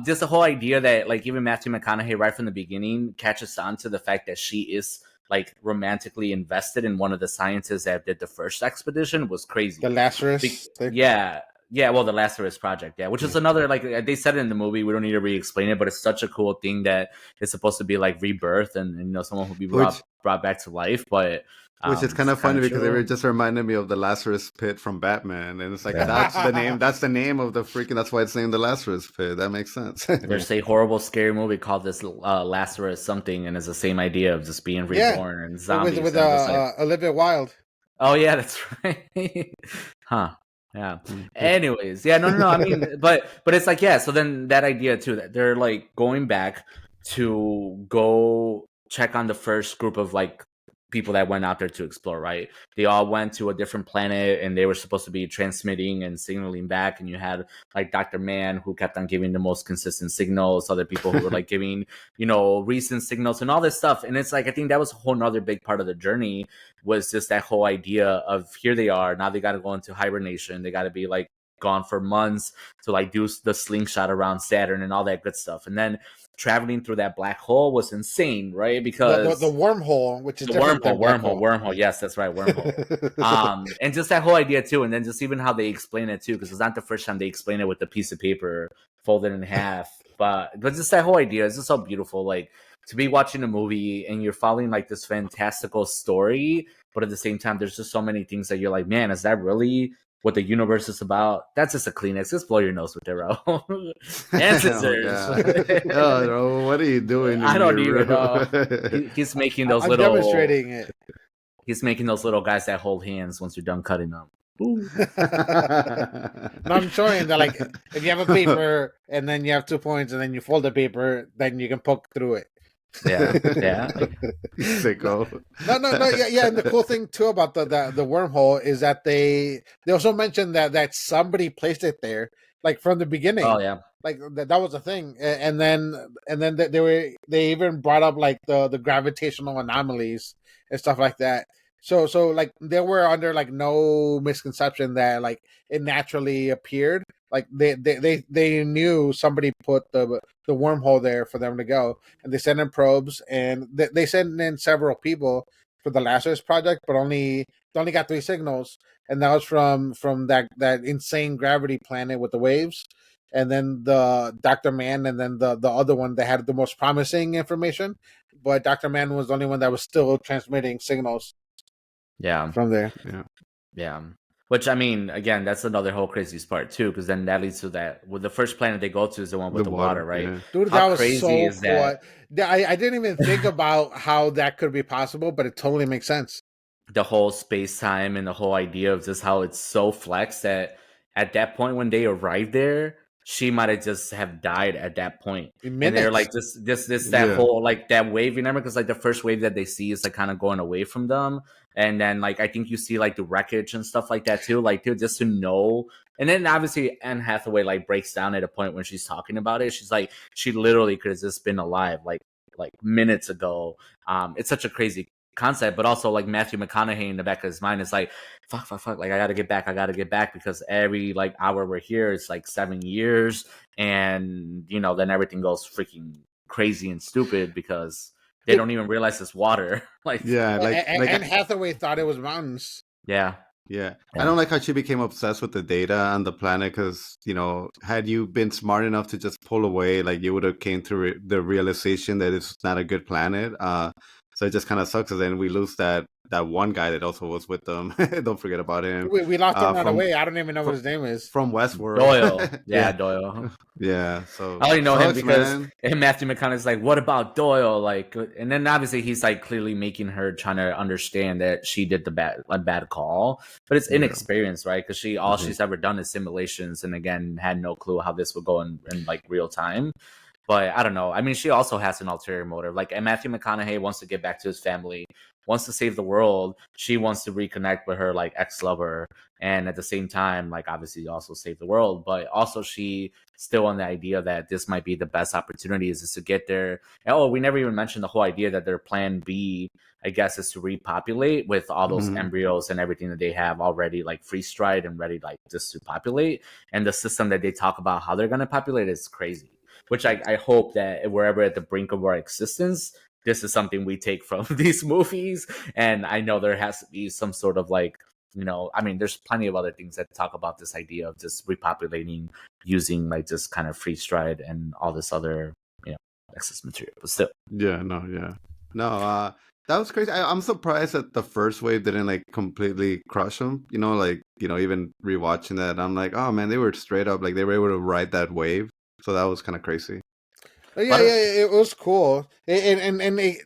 Just the whole idea that like even Matthew McConaughey right from the beginning catches on to the fact that she is like romantically invested in one of the scientists that did the first expedition was crazy. The Lazarus thing. Yeah. Yeah, well, the Lazarus Project, yeah, which is another like they said it in the movie. We don't need to re-explain it, but it's such a cool thing that it's supposed to be like rebirth and you know someone will be Which brought back to life. But which is kind it's of funny because true. it just reminded me of the Lazarus Pit from Batman, and it's like that's the name. That's the name of the freaking. That's why it's named the Lazarus Pit. That makes sense. There's a horrible, scary movie called this Lazarus something, and it's the same idea of just being reborn and zombies. with and I'm just like, Olivia Wilde. oh yeah, that's right. Huh. Yeah. Mhm. Anyways, yeah, no. I mean, but it's like, yeah. So then that idea too that they're like going back to go check on the first group of like people that went out there to explore. Right? They all went to a different planet, and they were supposed to be transmitting and signaling back. And you had like Dr. Mann who kept on giving the most consistent signals. Other people who were like giving recent signals and all this stuff. And it's like I think that was a whole nother big part of the journey was just that whole idea of here they are now they got to go into hibernation, they got to be like gone for months to like do the slingshot around Saturn and all that good stuff, and then traveling through that black hole was insane, right? Because The wormhole, which is the different than black hole. wormhole, yes, that's right, wormhole. And just that whole idea too, and then just even how they explain it too, because it's not the first time they explain it with a piece of paper folded in half, but just that whole idea is just so beautiful, like to be watching a movie and you're following like this fantastical story, but at the same time, there's just so many things that you're like, man, is that really what the universe is about? That's just a Kleenex. Just blow your nose with it, bro. And scissors. Oh, bro, what are you doing? I don't even know. know. He's making those I'm little. demonstrating it. He's making those little guys that hold hands once you're done cutting them. No, I'm showing that like if you have a paper and then you have 2 points and then you fold the paper, then you can poke through it. Yeah. Sicko. No, yeah. And the cool thing too about the wormhole is that they also mentioned that somebody placed it there, like from the beginning. Oh yeah. Like that was a thing, and then they even brought up like the gravitational anomalies and stuff like that. So like they were under like no misconception that like it naturally appeared. Like they knew somebody put the wormhole there for them to go, and they sent in probes, and they sent in several people for the Lazarus project, but they only got 3 signals, and that was from that insane gravity planet with the waves, and then the Dr. Mann, and then the other one that had the most promising information, but Dr. Mann was the only one that was still transmitting signals. Yeah. From there. Yeah. Which I mean, again, that's another whole crazy part too, because then that leads to that. Well, the first planet they go to is the one with the water, right? Yeah. Dude, How that was crazy so is that? cool. I didn't even think about how that could be possible, but it totally makes sense. The whole space time and the whole idea of just how it's so flexed that at that point when they arrived there, she might have just have died at that point. And they're like that whole like that wave, remember? Because like the first wave that they see is like kind of going away from them. And then like I think you see like the wreckage and stuff like that too. Like dude, just to know. And then obviously Anne Hathaway like breaks down at a point when she's talking about it. She's like, she literally could have just been alive like minutes ago. It's such a crazy concept, but also like Matthew McConaughey in the back of his mind is like, fuck, like I gotta get back because every like hour we're here it's like 7 years, and then everything goes freaking crazy and stupid because they don't even realize it's water. Like and Hathaway thought it was mountains. Yeah. I don't like how she became obsessed with the data on the planet because, had you been smart enough to just pull away, like you would have came to the realization that it's not a good planet. So it just kind of sucks. Because then we lose that one guy that also was with them. Don't forget about him. We lost him right away. I don't even know what his name is. From Westworld. Doyle. Yeah, Doyle. Yeah, so I only know him because man. Matthew McConaughey's like, what about Doyle? Like, and then obviously he's like clearly making her trying to understand that she did a bad call, but it's inexperience, right? Because she's ever done is simulations, and again had no clue how this would go in like real time. But I don't know. I mean, she also has an ulterior motive. Like, and Matthew McConaughey wants to get back to his family, wants to save the world. She wants to reconnect with her like ex-lover, and at the same time, like obviously also save the world. But also she still on the idea that this might be the best opportunity is to get there. And, oh, we never even mentioned the whole idea that their plan B, I guess, is to repopulate with all those embryos and everything that they have already like freeze-dried and ready like just to populate. And the system that they talk about how they're gonna populate is crazy. Which I hope that wherever at the brink of our existence, this is something we take from these movies. And I know there has to be some sort of like, I mean, there's plenty of other things that talk about this idea of just repopulating using like this kind of freeze dried and all this other, excess material. But still. Yeah, no, that was crazy. I'm surprised that the first wave didn't like completely crush them. Even rewatching that, I'm like, oh man, they were straight up like they were able to ride that wave. So that was kind of crazy. Yeah, it was cool, and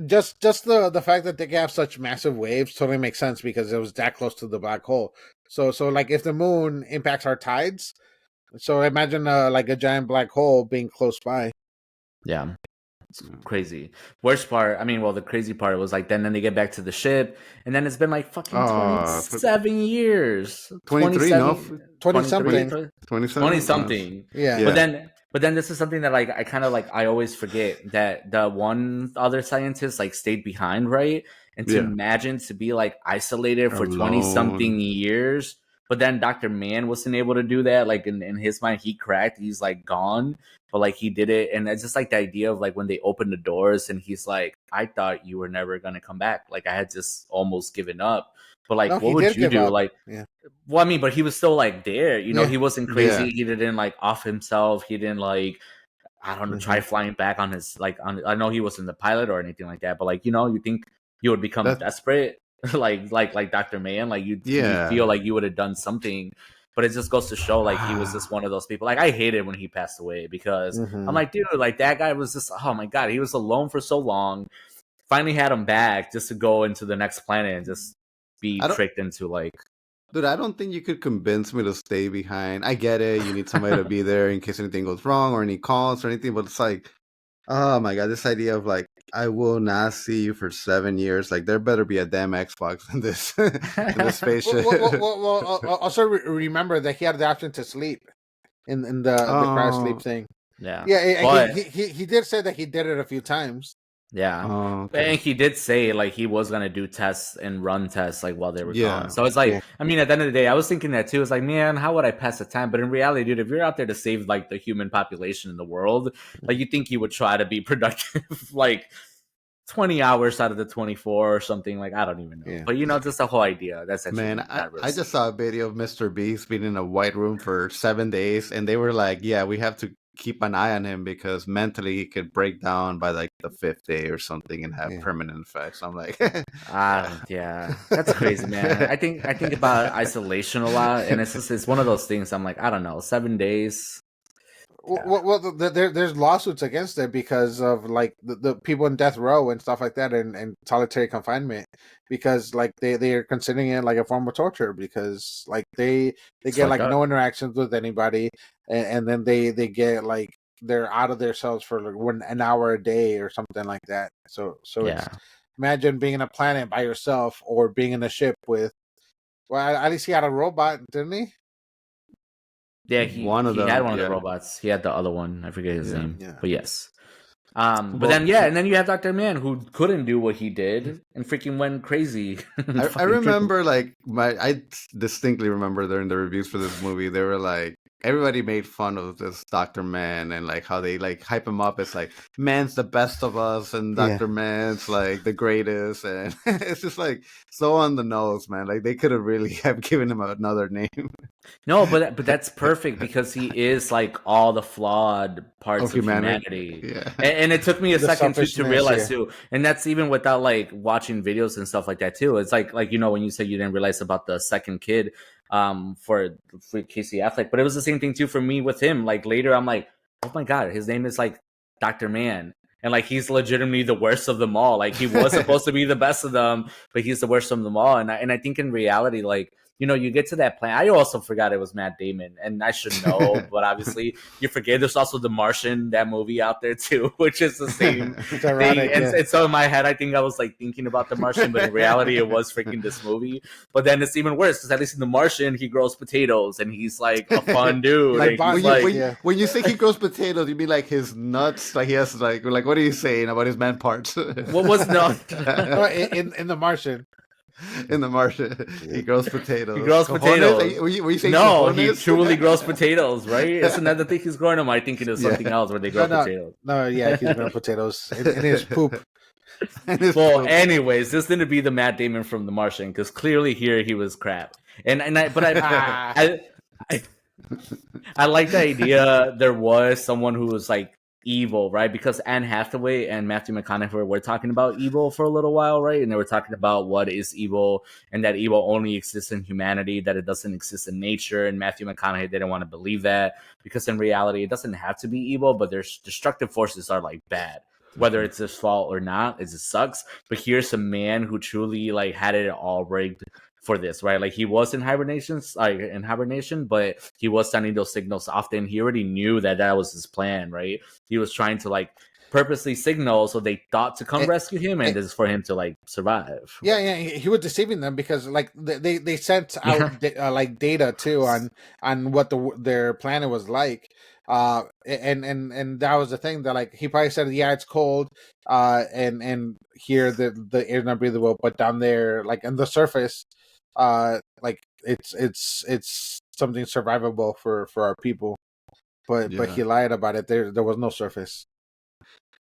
just the fact that they can have such massive waves totally makes sense because it was that close to the black hole. So like if the moon impacts our tides, so imagine like a giant black hole being close by. Yeah. It's crazy. Worst part, I mean, well, the crazy part was like then they get back to the ship, and then it's been like fucking 27 years. 23, no? 20 something. 20 something. Yeah. But then this is something that like I kind of like I always forget that the one other scientist like stayed behind, right? And to imagine to be like isolated for 20 something years. But then Dr. Mann wasn't able to do that. Like in his mind, he cracked. He's like gone. But like he did it. And it's just like the idea of like when they opened the doors and he's like, I thought you were never going to come back. Like I had just almost given up. But like, what would you do? Like, well, I mean, but he was still like there. He wasn't crazy. Yeah. He didn't like off himself. He didn't like, I don't know, try flying back on his, like, I know he wasn't the pilot or anything like that. But like, you think you would become desperate? like Dr. Mann, like you feel like you would have done something, but it just goes to show like he was just one of those people. Like I hated when he passed away because I'm like, dude, like that guy was just, oh my god, he was alone for so long. Finally had him back just to go into the next planet and just be tricked into like. Dude, I don't think you could convince me to stay behind. I get it, you need somebody to be there in case anything goes wrong or any calls or anything, but it's like, oh my god, this idea of like, I will not see you for 7 years. Like, there better be a damn Xbox in this spaceship. Well, also remember that he had the option to sleep in the cryo sleep thing. Yeah, yeah. He did say that he did it a few times. Yeah, okay. And he did say like he was gonna do tests and run tests like while they were gone. So it's like, I mean, at the end of the day, I was thinking that too. It's like, man, how would I pass the time? But in reality, dude, if you're out there to save like the human population in the world, like you think you would try to be productive, like 20 hours out of the 24 or something. Like I don't even know. But just the whole idea. That's actually I just saw a video of Mr. Beast being in a white room for 7 days, and they were like, yeah, we have to keep an eye on him because mentally he could break down by like the 5th day or something and have permanent effects. I'm like, yeah, that's crazy, man. I think about isolation a lot, and it's one of those things. I'm like, I don't know, 7 days. Well, there's lawsuits against it because of like the people in death row and stuff like that, and solitary confinement, because like they are considering it like a form of torture because like they get like no interactions with anybody, and then they get like they're out of their cells for like an hour a day or something like that. So it's, imagine being in a planet by yourself or being in a ship with. Well, at least he had a robot, didn't he? Yeah, he had one of the robots. He had the other one. I forget his name. Yeah. But yes. But then and then you have Dr. Mann who couldn't do what he did and freaking went crazy. I remember I distinctly remember during the reviews for this movie, they were like, everybody made fun of this Dr. Mann and like how they like hype him up as like Mann's the best of us and Dr. Mann's like the greatest, and it's just like so on the nose, man. Like they could have really have given him another name. No, but that's perfect because he is like all the flawed parts of humanity. Yeah. And it took me a second to realize too. And that's even without like watching videos and stuff like that too. It's like when you said you didn't realize about the second kid for Casey Affleck, but it was the same thing too for me with him. Like later I'm like, oh my god, his name is like Dr. Mann. And like he's legitimately the worst of them all. Like he was supposed to be the best of them, but he's the worst of them all. And I think in reality, like you get to that planet. I also forgot it was Matt Damon, and I should know, but obviously you forget. There's also The Martian, that movie out there too, which is the same It's ironic, thing. yeah. And so in my head, I think I was like thinking about The Martian, but in reality, it was freaking this movie. But then it's even worse because at least in The Martian, he grows potatoes and he's like a fun dude. Like and Bond, he's when you- like, yeah. When you say he grows potatoes, you mean like his nuts? Like he has like what are you saying about his man parts? what was no? No, in The Martian. In The Martian, he grows potatoes. He grows Cojones? potatoes. Were you saying No, he cojones? truly grows potatoes, right? It's another thing he's growing them. I think it is something Yeah. else where they grow potatoes. No, yeah, he's growing potatoes in his poop. And his Well, poop. anyways, this didn't be the Matt Damon from The Martian because clearly here he was crap. I like the idea there was someone who was like evil, right? Because Anne Hathaway and Matthew McConaughey were talking about evil for a little while, right? And they were talking about what is evil and that evil only exists in humanity, that it doesn't exist in nature. And Matthew McConaughey didn't want to believe that because in reality, it doesn't have to be evil, but their destructive forces are like bad. Whether it's his fault or not, it just sucks. But here's a man who truly like had it all rigged for this, right? Like he was in hibernation, but he was sending those signals often. He already knew that was his plan, right? He was trying to like purposely signal so they thought to come rescue him, and this is for him to like survive. Yeah, he was deceiving them because like they sent out like data too on what their planet was like. And that was the thing that like he probably said, yeah, it's cold, and here the air's not breathable, but down there, like on the surface, like it's something survivable for our people. But he lied about it. There was no surface.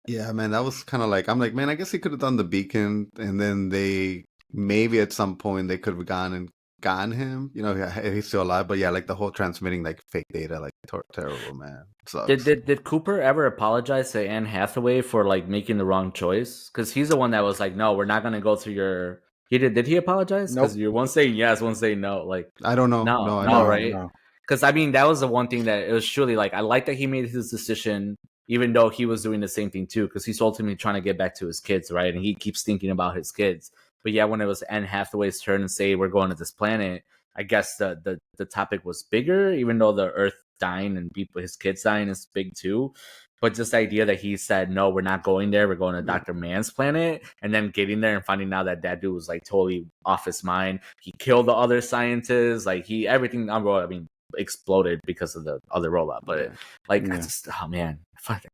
Yeah, man, that was kind of like I'm like, man, I guess he could have done the beacon, and then they maybe at some point they could have gone and gotten him. You know, if he's still alive. But yeah, like the whole transmitting like fake data, like terrible, man. Sucks. Did Cooper ever apologize to Anne Hathaway for like making the wrong choice? Because he's the one that was like, no, we're not gonna go through your. He did. Did he apologize? Because you're one saying yes, one saying no. Like I don't know. No, right? No. Because I mean, that was the one thing that it was truly like I like that he made his decision, even though he was doing the same thing too. Because he's ultimately trying to get back to his kids, right? And he keeps thinking about his kids. But yeah, when it was Anne Hathaway's turn to say we're going to this planet, I guess the topic was bigger, even though the Earth dying and his kids dying is big too. But just the idea that he said, no, we're not going there. We're going to Dr. Mann's planet. And then getting there and finding out that dude was like totally off his mind. He killed the other scientists. Like everything, I mean, exploded because of the other robot. But I just, oh man.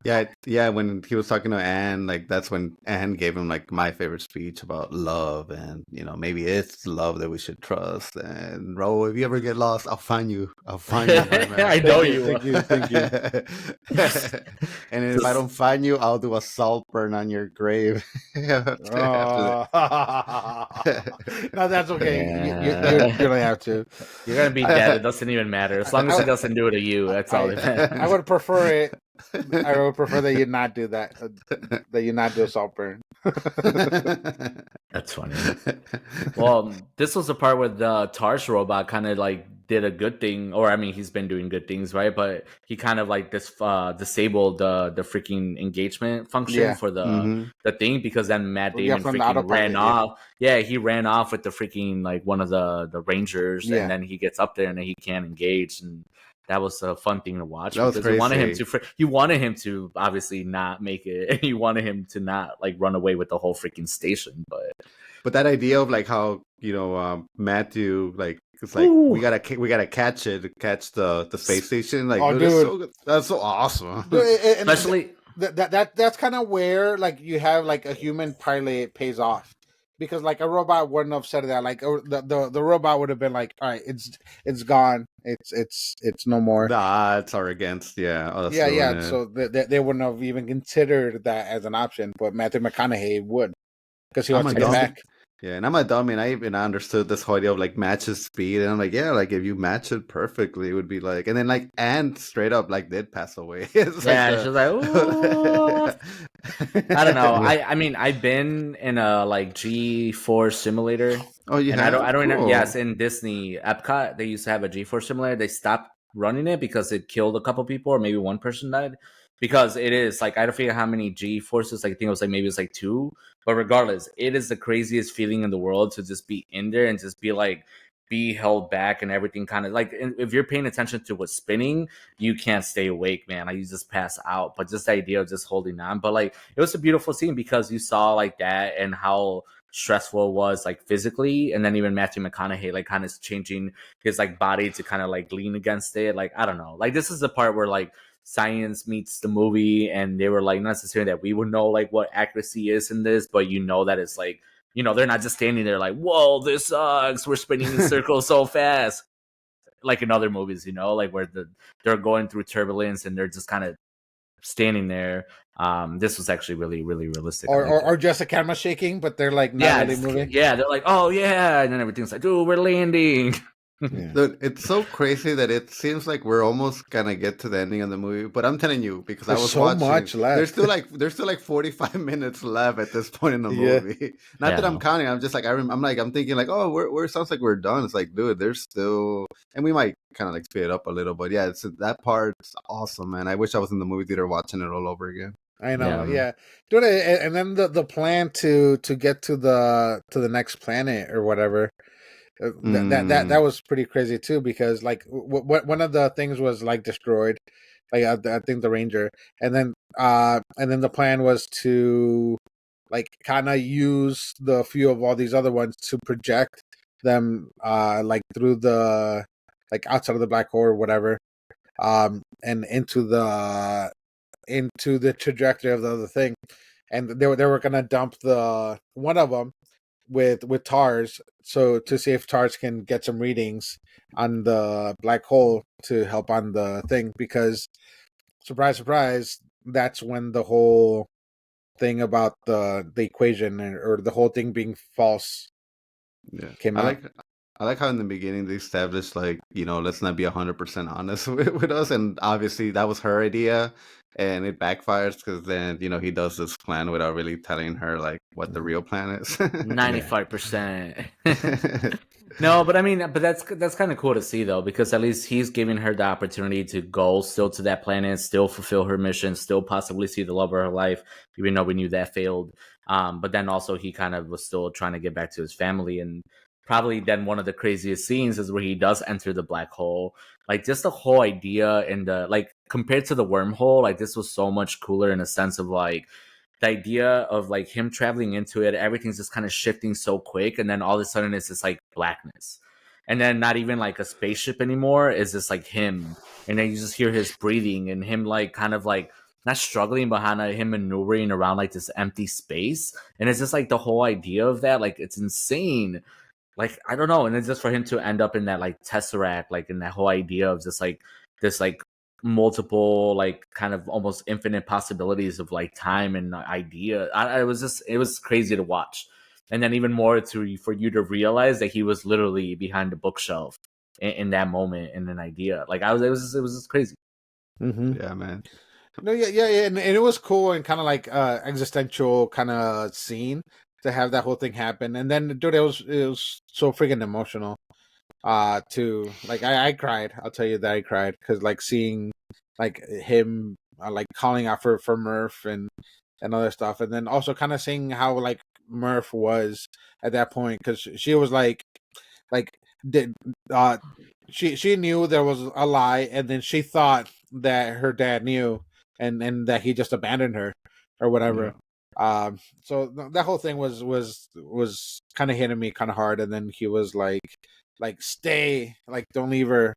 Yeah, when he was talking to Anne, like that's when Anne gave him like my favorite speech about love, and you know, maybe it's love that we should trust. And Ro, if you ever get lost, I'll find you. My man. I know you. Thank you. And if I don't find you, I'll do a salt burn on your grave. No, that's okay. Yeah. You don't have to. You're gonna be dead. It doesn't even matter as long as it doesn't do it to you. That's all that matters. I would prefer it. I would prefer that you not do that. That you not do a salt burn. That's funny. Well, this was the part where the Tarsh robot kind of like did a good thing, or I mean, he's been doing good things, right? But he kind of like disabled the freaking engagement function for the thing because then Matt Damon freaking ran off. Yeah, he ran off with the freaking like one of the Rangers, and then he gets up there and then he can't engage and. That was a fun thing to watch that because you wanted him to obviously not make it, and you wanted him to not like run away with the whole freaking station. But that idea of like how Matthew like it's like we gotta catch the space station like that's so awesome. Especially that's kind of where like you have like a human pilot pays off. Because like a robot wouldn't have said that, like the robot would have been like, all right, it's gone, it's no more. Nah, it's our against, yeah. So they wouldn't have even considered that as an option, but Matthew McConaughey would because he wants to get back. Yeah, and I'm a dummy, and I even understood this whole idea of like matches speed, and I'm like, yeah, like if you match it perfectly, it would be like, and then like Anne straight up like did pass away. She's like, ooh. I don't know. I mean, I've been in a like G4 simulator. Oh, yeah. I don't know. Yes, in Disney Epcot, they used to have a G4 simulator. They stopped running it because it killed a couple people, or maybe one person died. Because it is like I don't forget how many G forces. Like, I think it was like maybe it's like 2. But regardless, it is the craziest feeling in the world to just be in there and just be be held back and everything kind of like if you're paying attention to what's spinning, you can't stay awake, man. Like you just pass out. But just the idea of just holding on. But like it was a beautiful scene because you saw like that and how stressful it was like physically, and then even Matthew McConaughey like kind of changing his like body to kind of like lean against it. Like I don't know. Like this is the part where like science meets the movie, and they were like not necessarily that we would know like what accuracy is in this, but you know that it's like, you know, they're not just standing there like, whoa, this sucks, we're spinning in circles so fast, like in other movies, you know, like where they're going through turbulence and they're just kind of standing there. This was actually really, really realistic. Or just the camera shaking, but they're like not really moving. Yeah, they're like, oh yeah, and then everything's like, dude, we're landing. Yeah. Dude, it's so crazy that it seems like we're almost gonna get to the ending of the movie, but I'm telling you, because I There's was so watching, much left. there's still like 45 minutes left at this point in the Yeah. movie. Not Yeah, that I'm no. counting. I'm just like I'm thinking like, oh, we're sounds like we're done. It's like, dude, there's still, and we might kind of like speed it up a little, but yeah, it's that part's awesome, man. I wish I was in the movie theater watching it all over again. I know, Yeah. yeah. Dude, and then the plan to get to the next planet or whatever. That was pretty crazy too, because like one of the things was like destroyed, like I think the Ranger, and then the plan was to like kind of use the few of all these other ones to project them like through the like outside of the black hole or whatever, and into the trajectory of the other thing, and they were gonna dump the one of them with TARS, so to see if TARS can get some readings on the black hole to help on the thing, because surprise, surprise, that's when the whole thing about the equation or the whole thing being false Yeah, came I out. like I like how in the beginning they established like, you know, let's not be 100% honest with us, and obviously that was her idea, and it backfires because then, you know, he does this plan without really telling her like what the real plan is. 95%. No, but I mean, but that's kind of cool to see though, because at least he's giving her the opportunity to go still to that planet, still fulfill her mission, still possibly see the love of her life, even though we knew that failed. But then also he kind of was still trying to get back to his family, and probably then one of the craziest scenes is where he does enter the black hole. Like just the whole idea and the like compared to the wormhole, like this was so much cooler in a sense of like the idea of like him traveling into it, everything's just kind of shifting so quick, and then all of a sudden it's just like blackness, and then not even like a spaceship anymore, it's just like him, and then you just hear his breathing and him like kind of like not struggling behind him maneuvering around like this empty space, and it's just like the whole idea of that, like it's insane. Like I don't know, and it's just for him to end up in that like Tesseract, like in that whole idea of just like this like multiple like kind of almost infinite possibilities of like time and idea. It was crazy to watch, and then even more to for you to realize that he was literally behind the bookshelf in that moment in an idea. Like it was just crazy. Mm-hmm. Yeah, man. No, yeah, and it was cool and kind of like existential kind of scene to have that whole thing happen, and then dude, it was so freaking emotional. To like I cried. I'll tell you that I cried because like seeing like him like calling out for Murph and other stuff, and then also kind of seeing how like Murph was at that point, because she was like did she knew there was a lie, and then she thought that her dad knew, and that he just abandoned her or whatever. So that whole thing was kind of hitting me kind of hard, and then he was like stay, like don't leave her.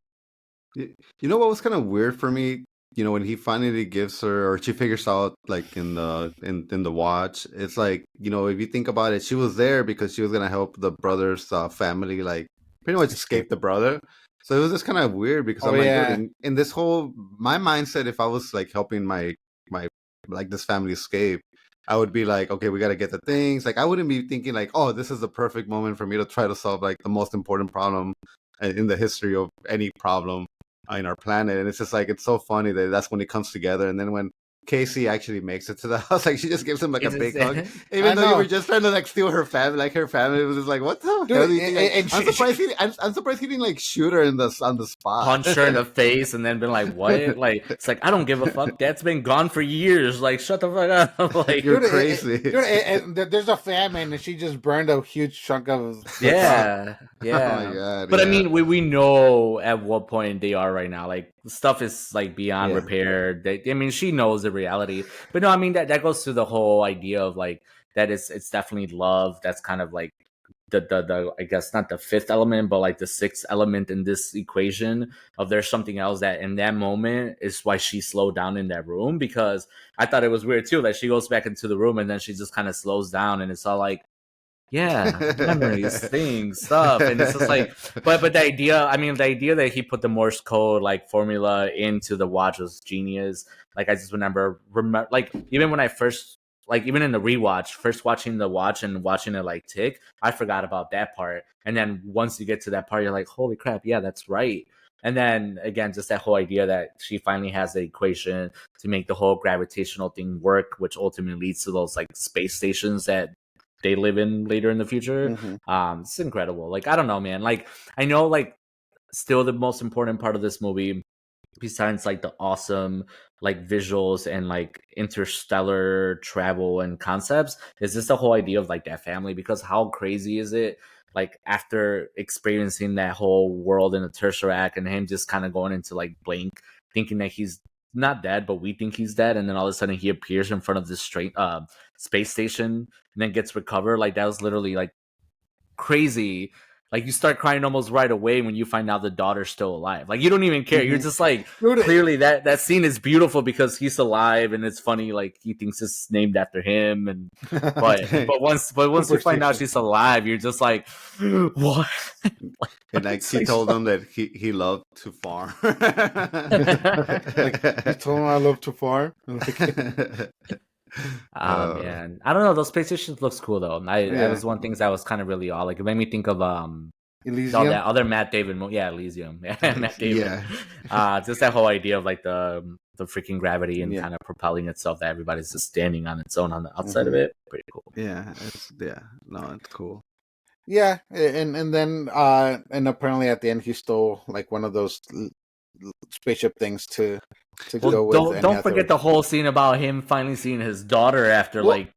You know what was kind of weird for me? You know, when he finally gives her, or she figures out, like in the watch, it's like, you know, if you think about it, she was there because she was gonna help the brother's family, like pretty much escape the brother. So it was just kind of weird because Oh I'm like, dude, yeah, in this whole my mindset, if I was like helping my like this family escape, I would be like, okay, we gotta get the things. Like I wouldn't be thinking like, oh, this is the perfect moment for me to try to solve like the most important problem in the history of any problem in our planet. And it's just like, it's so funny that that's when it comes together. And then when Casey actually makes it to the house. Like she just gives him like a It's big just- hug, even I though you know. were just trying to like steal her family. Like her family was just like, what the Dude, hell do you think? Like, and I'm surprised he. I'm surprised he didn't like shoot her in the on the spot. punch her in the face and then been like, what? Like, it's like, I don't give a fuck. Dad's been gone for years. Like, shut the fuck up. Like, You're Dude, crazy. there's a famine, and she just burned a huge chunk of. yeah, yeah. Oh my god. But I yeah. mean, we know at what point they are right now. Like, stuff is like beyond Yeah. repair. I mean, she knows the reality. But no, I mean that goes to the whole idea of like that it's definitely love. That's kind of like the I guess not the fifth element, but like the sixth element in this equation of there's something else that in that moment is why she slowed down in that room. Because I thought it was weird too. Like she goes back into the room and then she just kind of slows down and it's all like, yeah, memories, things, stuff, and it's just like, but the idea, I mean, the idea that he put the Morse code like formula into the watch was genius. Like I just remember, like even when I first, like even in the rewatch, first watching the watch and watching it like tick, I forgot about that part, and then once you get to that part, you're like, holy crap, yeah, that's right. And then again, just that whole idea that she finally has the equation to make the whole gravitational thing work, which ultimately leads to those like space stations that they live in later in the future. It's incredible. Like I don't know, man. Like I know, like still the most important part of this movie, besides like the awesome like visuals and like interstellar travel and concepts, is just the whole idea of like that family. Because how crazy is it? Like after experiencing that whole world in the Tesseract and him just kind of going into like blank, thinking that he's not dead, but we think he's dead, and then all of a sudden he appears in front of this straight space station and then gets recovered. Like that was literally like crazy. Like you start crying almost right away when you find out the daughter's still alive. Like you don't even care. You're just like, Dude, clearly that scene is beautiful because he's alive and it's funny. Like he thinks it's named after him, and but once you find out she's alive, you're just like, what? And like It's he like told them that he loved to farm. like he told him I love to farm. Man, I don't know. Those space stations looks cool though. That Yeah. was one thing that was kind of really odd. Like it made me think of all Elysium. that other Matt Damon yeah, Elysium. Yeah, Matt Damon. Yeah. Just that whole idea of like the freaking gravity and Yeah. kind of propelling itself, that everybody's just standing on its own on the outside of it. Pretty cool. Yeah, no, it's cool. Yeah, and then and apparently at the end he stole like one of those spaceship things to go Well, with. don't forget the whole scene about him finally seeing his daughter after Well- like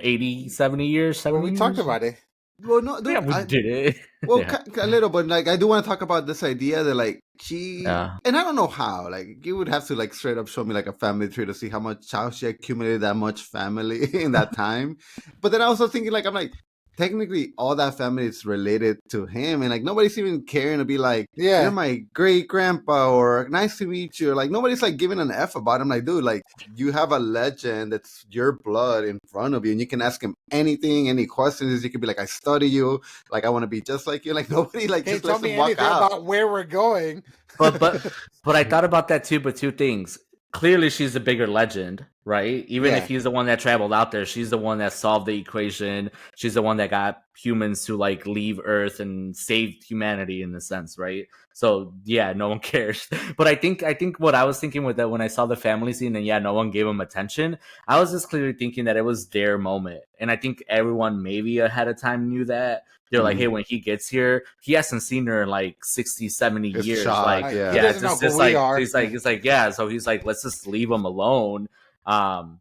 80, 70 years. 70 Well, we talked about it. Well, no, dude, Yeah, we did it. well, Yeah. a little, but like I do want to talk about this idea that like she, Yeah. and I don't know how. Like you would have to like straight up show me like a family tree to see how she accumulated that much family in that time. But then I was also thinking like I'm like, technically all that family is related to him, and like nobody's even caring to be like, Yeah. you're my great grandpa or nice to meet you. Like nobody's like giving an F about him. Like, dude, like you have a legend that's your blood in front of you, and you can ask him anything, any questions. You could be like, I study you, like I want to be just like you. Like nobody like Hey, just tell lets me him walk anything out. about where we're going. But I thought about that too. But two things. Clearly, she's a bigger legend, right? Even Yeah. if he's the one that traveled out there, she's the one that solved the equation. She's the one that got humans to like leave Earth and saved humanity in a sense, right? So yeah, no one cares. But I think what I was thinking with that when I saw the family scene and yeah, no one gave him attention. I was just clearly thinking that it was their moment, and I think everyone maybe ahead of time knew that. They're like, hey, when he gets here, he hasn't seen her in like 60, 70 It's years. shock, Like, yeah. He yeah, doesn't know just who like we are. he's like, yeah. So he's like, let's just leave him alone.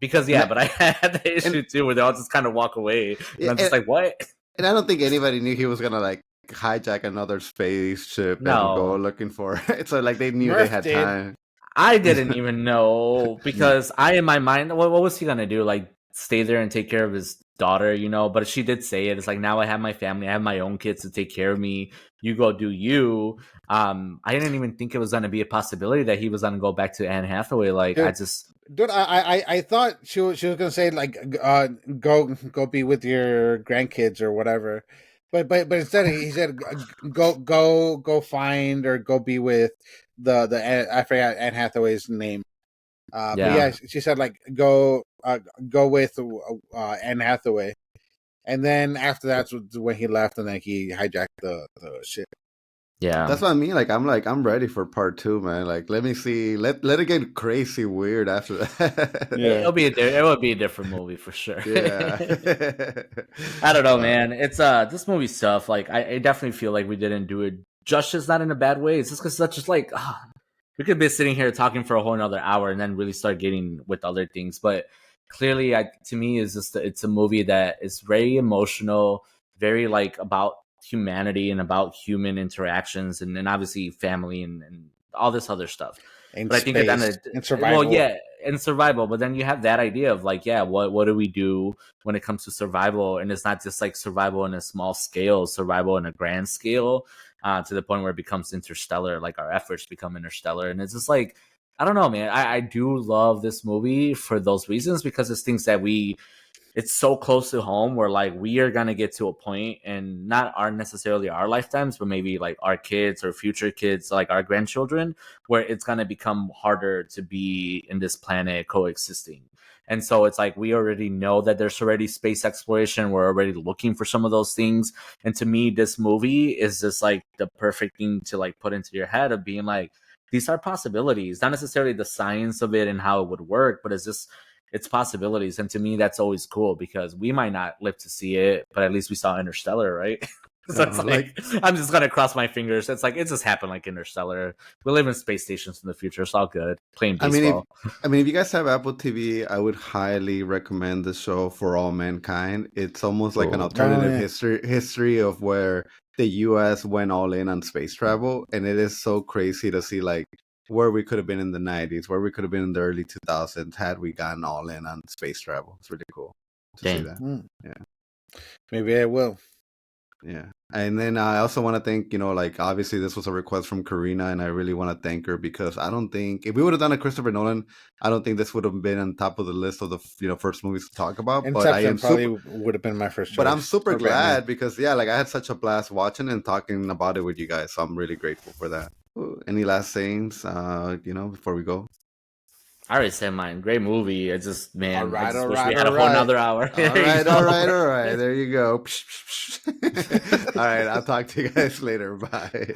Because yeah, And but I had the issue too where they all just kind of walk away. And I'm just like, what? And I don't think anybody knew he was gonna like hijack another spaceship No. and go looking for it. So like they knew Murph they had did. time. I didn't even know because I, in my mind, what was he gonna do? Like stay there and take care of his daughter, you know? But she did say it. It's like, now I have my family, I have my own kids to take care of me. You go do you. I didn't even think it was gonna be a possibility that he was gonna go back to Anne Hathaway. Like Dude. I just. Dude, I thought she was gonna say like go be with your grandkids or whatever, but instead he said go find or go be with the I forgot Anne Hathaway's name. But yeah, she said like go with Anne Hathaway, and then after that's when he left, and then he hijacked the ship. Yeah. That's what I mean. I'm ready for part 2, man. Like, let me see. Let it get crazy weird after that. Yeah. It would be a different movie for sure. Yeah. I don't know, man. It's this movie stuff. Like, I definitely feel like we didn't do it justice, not in a bad way. It's just because that's just like we could be sitting here talking for a whole another hour and then really start getting with other things. But clearly, to me, is just it's a movie that is very emotional, very like about humanity and about human interactions, and obviously family and all this other stuff. In But I think at the end space, of in survival. well, yeah, and survival. But then you have that idea of like, yeah, what do we do when it comes to survival? And it's not just like survival in a small scale, survival in a grand scale, to the point where it becomes interstellar. Like our efforts become interstellar, and it's just like I don't know, man. I do love this movie for those reasons because it's things that it's so close to home where like we are gonna get to a point and not our necessarily our lifetimes, but maybe like our kids or future kids, like our grandchildren, where it's gonna become harder to be in this planet coexisting. And so it's like we already know that there's already space exploration. We're already looking for some of those things. And to me, this movie is just like the perfect thing to like put into your head of being like, these are possibilities, not necessarily the science of it and how it would work, but it's possibilities. And to me, that's always cool because we might not live to see it, but at least we saw Interstellar, right? So it's like I'm just gonna cross my fingers. It's like it just happened like Interstellar. We live in space stations in the future. It's all good. Playing baseball. I mean, if you guys have Apple TV, I would highly recommend the show For All Mankind. It's almost like an alternative history of where the U.S. went all in on space travel, and it is so crazy to see like where we could have been in the 90s, where we could have been in the early 2000s had we gotten all in on space travel. It's really cool to see that. Yeah, maybe I will. Yeah. And then I also want to thank, like obviously this was a request from Karina, and I really want to thank her because I don't think if we would have done a Christopher Nolan, I don't think this would have been on top of the list of the first movies to talk about. Inception but I am probably would have been my first choice. But I'm super glad because like I had such a blast watching and talking about it with you guys. So I'm really grateful for that. Any last sayings, before we go? I already said mine. Great movie. I just, man, all right, I just wish we had a whole nother hour. All right. There you go. All right, I'll talk to you guys later. Bye.